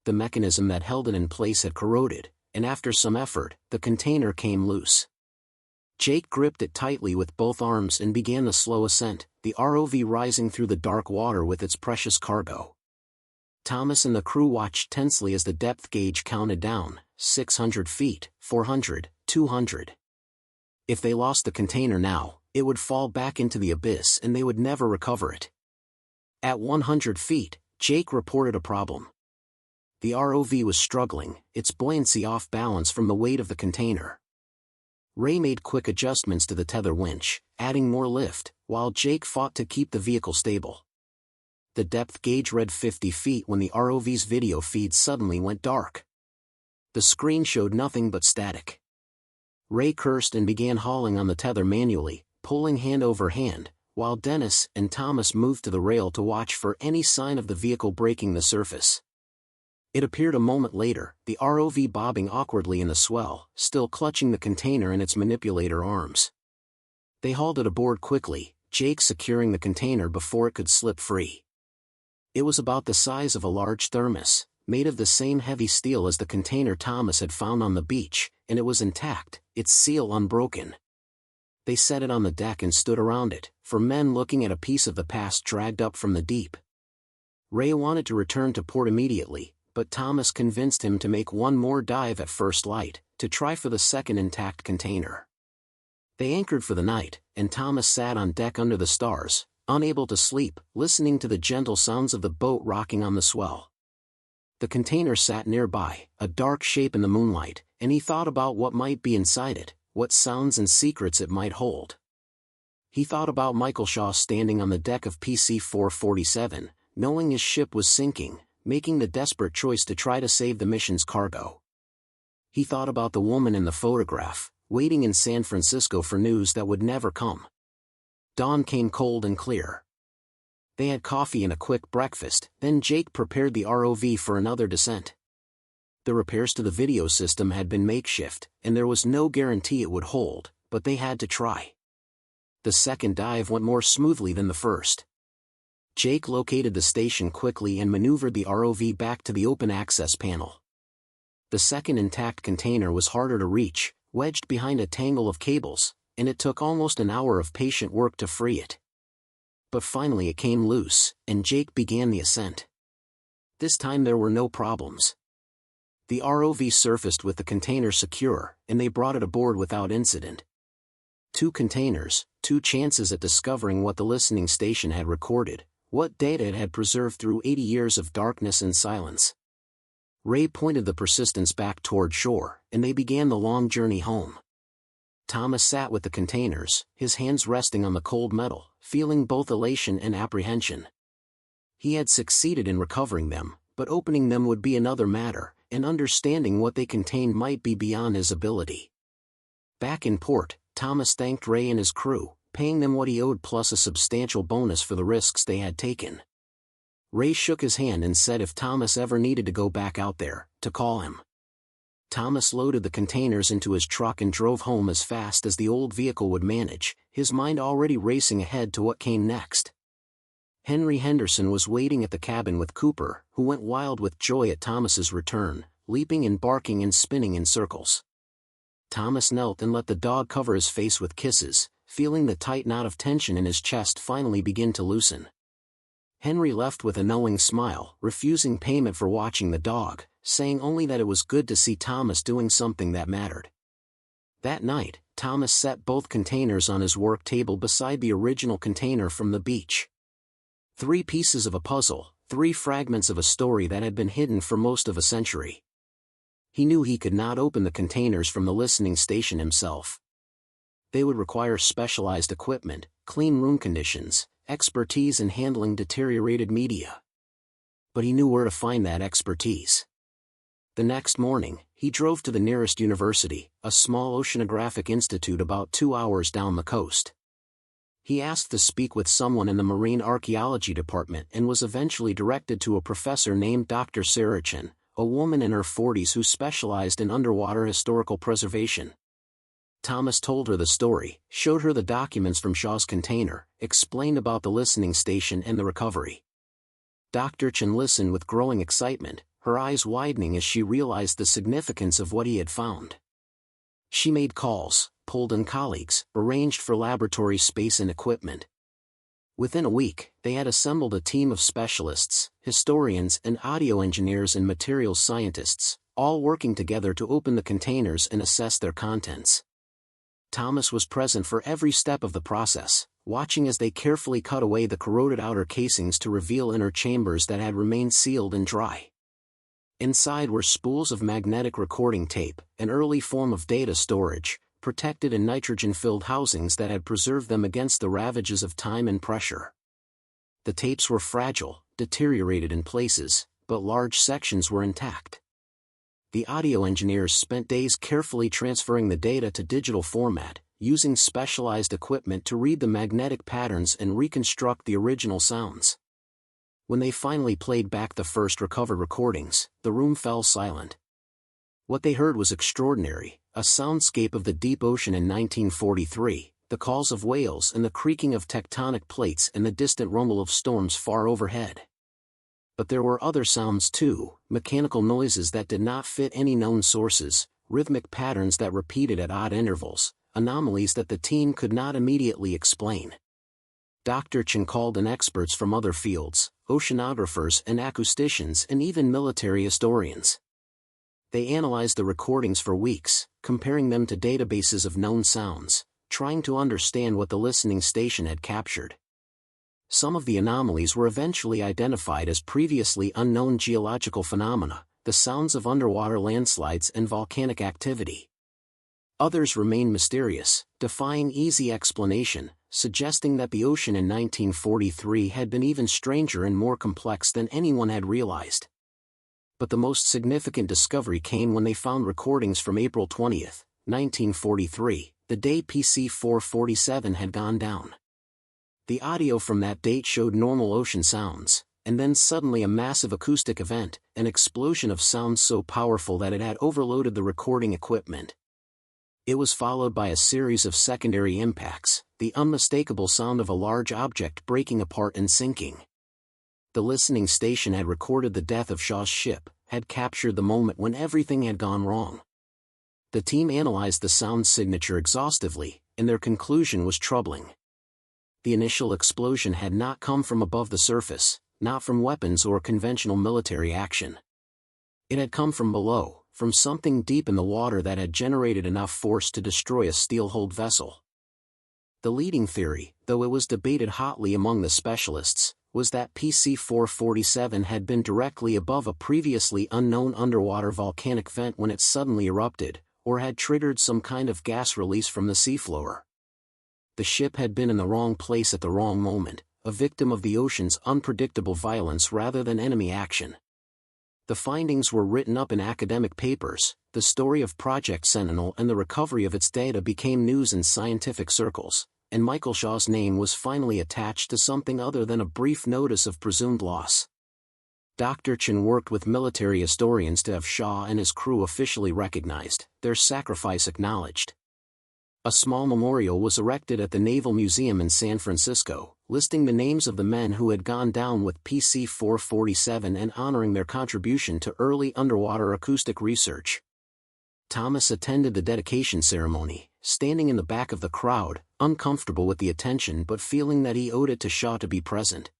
The mechanism that held it in place had corroded, and after some effort, the container came loose. Jake gripped it tightly with both arms and began the slow ascent, the ROV rising through the dark water with its precious cargo. Thomas and the crew watched tensely as the depth gauge counted down, 600 feet, 400, 200. If they lost the container now, it would fall back into the abyss and they would never recover it. At 100 feet, Jake reported a problem. The ROV was struggling, its buoyancy off balance from the weight of the container. Ray made quick adjustments to the tether winch, adding more lift, while Jake fought to keep the vehicle stable. The depth gauge read 50 feet when the ROV's video feed suddenly went dark. The screen showed nothing but static. Ray cursed and began hauling on the tether manually, pulling hand over hand, while Dennis and Thomas moved to the rail to watch for any sign of the vehicle breaking the surface. It appeared a moment later, the ROV bobbing awkwardly in the swell, still clutching the container in its manipulator arms. They hauled it aboard quickly, Jake securing the container before it could slip free. It was about the size of a large thermos, made of the same heavy steel as the container Thomas had found on the beach, and it was intact, its seal unbroken. They set it on the deck and stood around it, for men looking at a piece of the past dragged up from the deep. Ray wanted to return to port immediately, but Thomas convinced him to make one more dive at first light, to try for the second intact container. They anchored for the night, and Thomas sat on deck under the stars, unable to sleep, listening to the gentle sounds of the boat rocking on the swell. The container sat nearby, a dark shape in the moonlight, and he thought about what might be inside it, what sounds and secrets it might hold. He thought about Michael Shaw standing on the deck of PC-447, knowing his ship was sinking, making the desperate choice to try to save the mission's cargo. He thought about the woman in the photograph, waiting in San Francisco for news that would never come. Dawn came cold and clear. They had coffee and a quick breakfast, then Jake prepared the ROV for another descent. The repairs to the video system had been makeshift, and there was no guarantee it would hold, but they had to try. The second dive went more smoothly than the first. Jake located the station quickly and maneuvered the ROV back to the open access panel. The second intact container was harder to reach, wedged behind a tangle of cables, and it took almost an hour of patient work to free it. But finally it came loose, and Jake began the ascent. This time there were no problems. The ROV surfaced with the container secure, and they brought it aboard without incident. 2 containers, 2 chances at discovering what the listening station had recorded, what data it had preserved through 80 years of darkness and silence. Ray pointed the Persistence back toward shore, and they began the long journey home. Thomas sat with the containers, his hands resting on the cold metal, feeling both elation and apprehension. He had succeeded in recovering them, but opening them would be another matter, and understanding what they contained might be beyond his ability. Back in port, Thomas thanked Ray and his crew, paying them what he owed plus a substantial bonus for the risks they had taken. Ray shook his hand and said if Thomas ever needed to go back out there, to call him. Thomas loaded the containers into his truck and drove home as fast as the old vehicle would manage, his mind already racing ahead to what came next. Henry Henderson was waiting at the cabin with Cooper, who went wild with joy at Thomas's return, leaping and barking and spinning in circles. Thomas knelt and let the dog cover his face with kisses, feeling the tight knot of tension in his chest finally begin to loosen. Henry left with a knowing smile, refusing payment for watching the dog, saying only that it was good to see Thomas doing something that mattered. That night, Thomas set both containers on his work table beside the original container from the beach. 3 pieces of a puzzle, 3 fragments of a story that had been hidden for most of a century. He knew he could not open the containers from the listening station himself. They would require specialized equipment, clean room conditions, expertise in handling deteriorated media. But he knew where to find that expertise. The next morning, he drove to the nearest university, a small oceanographic institute about 2 hours down the coast. He asked to speak with someone in the marine archaeology department and was eventually directed to a professor named Dr. Sarachan, a woman in her 40s who specialized in underwater historical preservation. Thomas told her the story, showed her the documents from Shaw's container, explained about the listening station and the recovery. Dr. Chen listened with growing excitement, her eyes widening as she realized the significance of what he had found. She made calls, pulled in colleagues, arranged for laboratory space and equipment. Within a week, they had assembled a team of specialists, historians and audio engineers and materials scientists, all working together to open the containers and assess their contents. Thomas was present for every step of the process, watching as they carefully cut away the corroded outer casings to reveal inner chambers that had remained sealed and dry. Inside were spools of magnetic recording tape, an early form of data storage, protected in nitrogen-filled housings that had preserved them against the ravages of time and pressure. The tapes were fragile, deteriorated in places, but large sections were intact. The audio engineers spent days carefully transferring the data to digital format, using specialized equipment to read the magnetic patterns and reconstruct the original sounds. When they finally played back the first recovered recordings, the room fell silent. What they heard was extraordinary, a soundscape of the deep ocean in 1943, the calls of whales and the creaking of tectonic plates and the distant rumble of storms far overhead. But there were other sounds too, mechanical noises that did not fit any known sources, rhythmic patterns that repeated at odd intervals, anomalies that the team could not immediately explain. Dr. Chen called in experts from other fields, oceanographers and acousticians and even military historians. They analyzed the recordings for weeks, comparing them to databases of known sounds, trying to understand what the listening station had captured. Some of the anomalies were eventually identified as previously unknown geological phenomena, the sounds of underwater landslides and volcanic activity. Others remained mysterious, defying easy explanation, suggesting that the ocean in 1943 had been even stranger and more complex than anyone had realized. But the most significant discovery came when they found recordings from April 20, 1943, the day PC-447 had gone down. The audio from that date showed normal ocean sounds, and then suddenly a massive acoustic event, an explosion of sound so powerful that it had overloaded the recording equipment. It was followed by a series of secondary impacts, the unmistakable sound of a large object breaking apart and sinking. The listening station had recorded the death of Shaw's ship, had captured the moment when everything had gone wrong. The team analyzed the sound signature exhaustively, and their conclusion was troubling. The initial explosion had not come from above the surface, not from weapons or conventional military action. It had come from below, from something deep in the water that had generated enough force to destroy a steel-hulled vessel. The leading theory, though it was debated hotly among the specialists, was that PC-447 had been directly above a previously unknown underwater volcanic vent when it suddenly erupted, or had triggered some kind of gas release from the seafloor. The ship had been in the wrong place at the wrong moment, a victim of the ocean's unpredictable violence rather than enemy action. The findings were written up in academic papers, the story of Project Sentinel and the recovery of its data became news in scientific circles, and Michael Shaw's name was finally attached to something other than a brief notice of presumed loss. Dr. Chen worked with military historians to have Shaw and his crew officially recognized, their sacrifice acknowledged. A small memorial was erected at the Naval Museum in San Francisco, listing the names of the men who had gone down with PC-447 and honoring their contribution to early underwater acoustic research. Thomas attended the dedication ceremony, standing in the back of the crowd, uncomfortable with the attention but feeling that he owed it to Shaw to be present.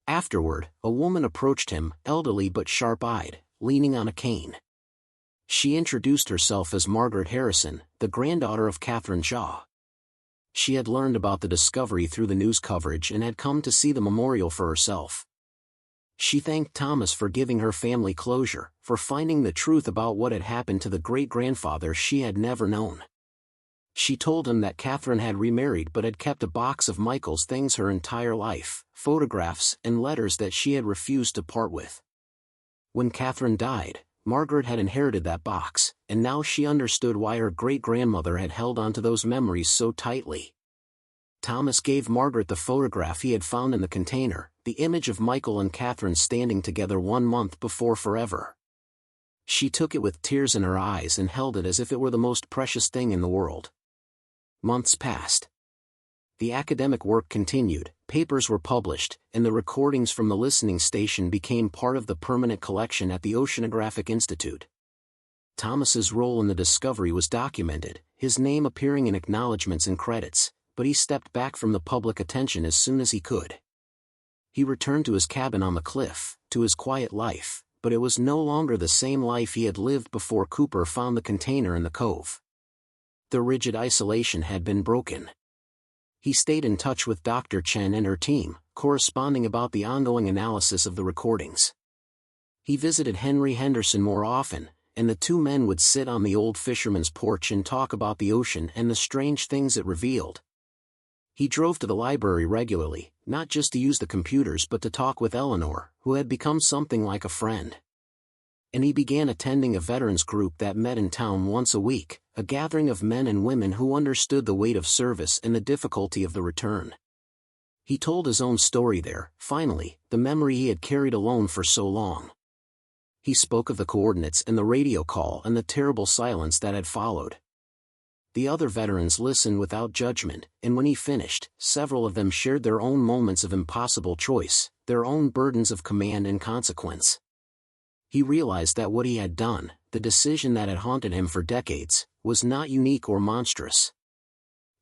Afterward, a woman approached him, elderly but sharp-eyed, leaning on a cane. She introduced herself as Margaret Harrison, the granddaughter of Catherine Shaw. She had learned about the discovery through the news coverage and had come to see the memorial for herself. She thanked Thomas for giving her family closure, for finding the truth about what had happened to the great-grandfather she had never known. She told him that Catherine had remarried but had kept a box of Michael's things her entire life, photographs and letters that she had refused to part with. When Catherine died, Margaret had inherited that box, and now she understood why her great-grandmother had held onto those memories so tightly. Thomas gave Margaret the photograph he had found in the container, the image of Michael and Catherine standing together 1 month before forever. She took it with tears in her eyes and held it as if it were the most precious thing in the world. Months passed. The academic work continued, papers were published, and the recordings from the listening station became part of the permanent collection at the Oceanographic Institute. Thomas's role in the discovery was documented, his name appearing in acknowledgments and credits, but he stepped back from the public attention as soon as he could. He returned to his cabin on the cliff, to his quiet life, but it was no longer the same life he had lived before Cooper found the container in the cove. The rigid isolation had been broken. He stayed in touch with Dr. Chen and her team, corresponding about the ongoing analysis of the recordings. He visited Henry Henderson more often, and the two men would sit on the old fisherman's porch and talk about the ocean and the strange things it revealed. He drove to the library regularly, not just to use the computers but to talk with Eleanor, who had become something like a friend. And he began attending a veterans group that met in town once a week, a gathering of men and women who understood the weight of service and the difficulty of the return. He told his own story there, finally, the memory he had carried alone for so long. He spoke of the coordinates and the radio call and the terrible silence that had followed. The other veterans listened without judgment, and when he finished, several of them shared their own moments of impossible choice, their own burdens of command and consequence. He realized that what he had done, the decision that had haunted him for decades, was not unique or monstrous.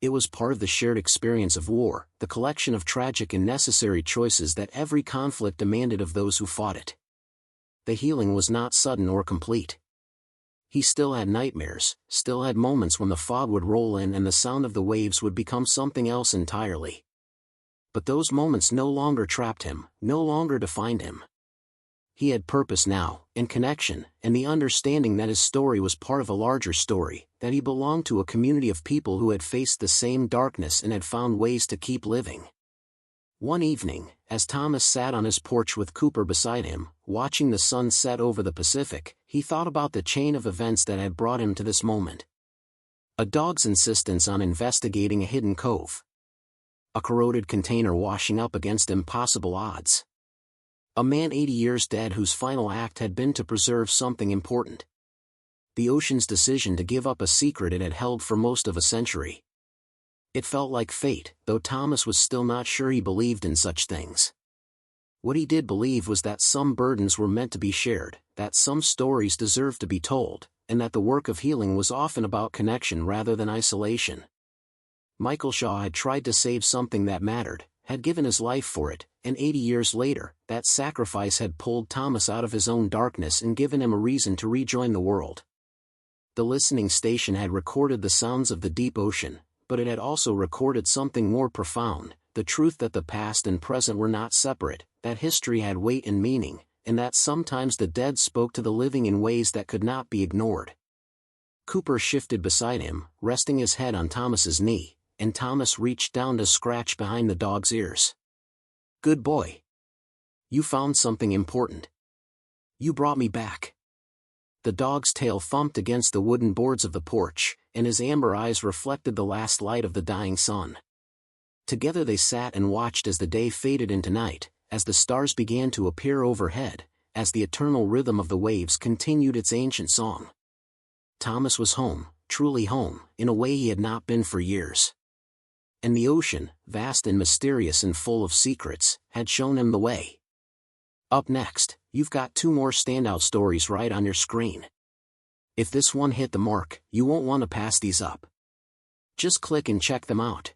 It was part of the shared experience of war, the collection of tragic and necessary choices that every conflict demanded of those who fought it. The healing was not sudden or complete. He still had nightmares, still had moments when the fog would roll in and the sound of the waves would become something else entirely. But those moments no longer trapped him, no longer defined him. He had purpose now, and connection, and the understanding that his story was part of a larger story, that he belonged to a community of people who had faced the same darkness and had found ways to keep living. One evening, as Thomas sat on his porch with Cooper beside him, watching the sun set over the Pacific, he thought about the chain of events that had brought him to this moment. A dog's insistence on investigating a hidden cove. A corroded container washing up against impossible odds. A man 80 years dead whose final act had been to preserve something important. The ocean's decision to give up a secret it had held for most of a century. It felt like fate, though Thomas was still not sure he believed in such things. What he did believe was that some burdens were meant to be shared, that some stories deserved to be told, and that the work of healing was often about connection rather than isolation. Michael Shaw had tried to save something that mattered, had given his life for it, and 80 years later, that sacrifice had pulled Thomas out of his own darkness and given him a reason to rejoin the world. The listening station had recorded the sounds of the deep ocean, but it had also recorded something more profound, the truth that the past and present were not separate, that history had weight and meaning, and that sometimes the dead spoke to the living in ways that could not be ignored. Cooper shifted beside him, resting his head on Thomas's knee, and Thomas reached down to scratch behind the dog's ears. "Good boy. You found something important. You brought me back." The dog's tail thumped against the wooden boards of the porch, and his amber eyes reflected the last light of the dying sun. Together they sat and watched as the day faded into night, as the stars began to appear overhead, as the eternal rhythm of the waves continued its ancient song. Thomas was home, truly home, in a way he had not been for years. And the ocean, vast and mysterious and full of secrets, had shown him the way. Up next, you've got 2 more standout stories right on your screen. If this one hit the mark, you won't want to pass these up. Just click and check them out.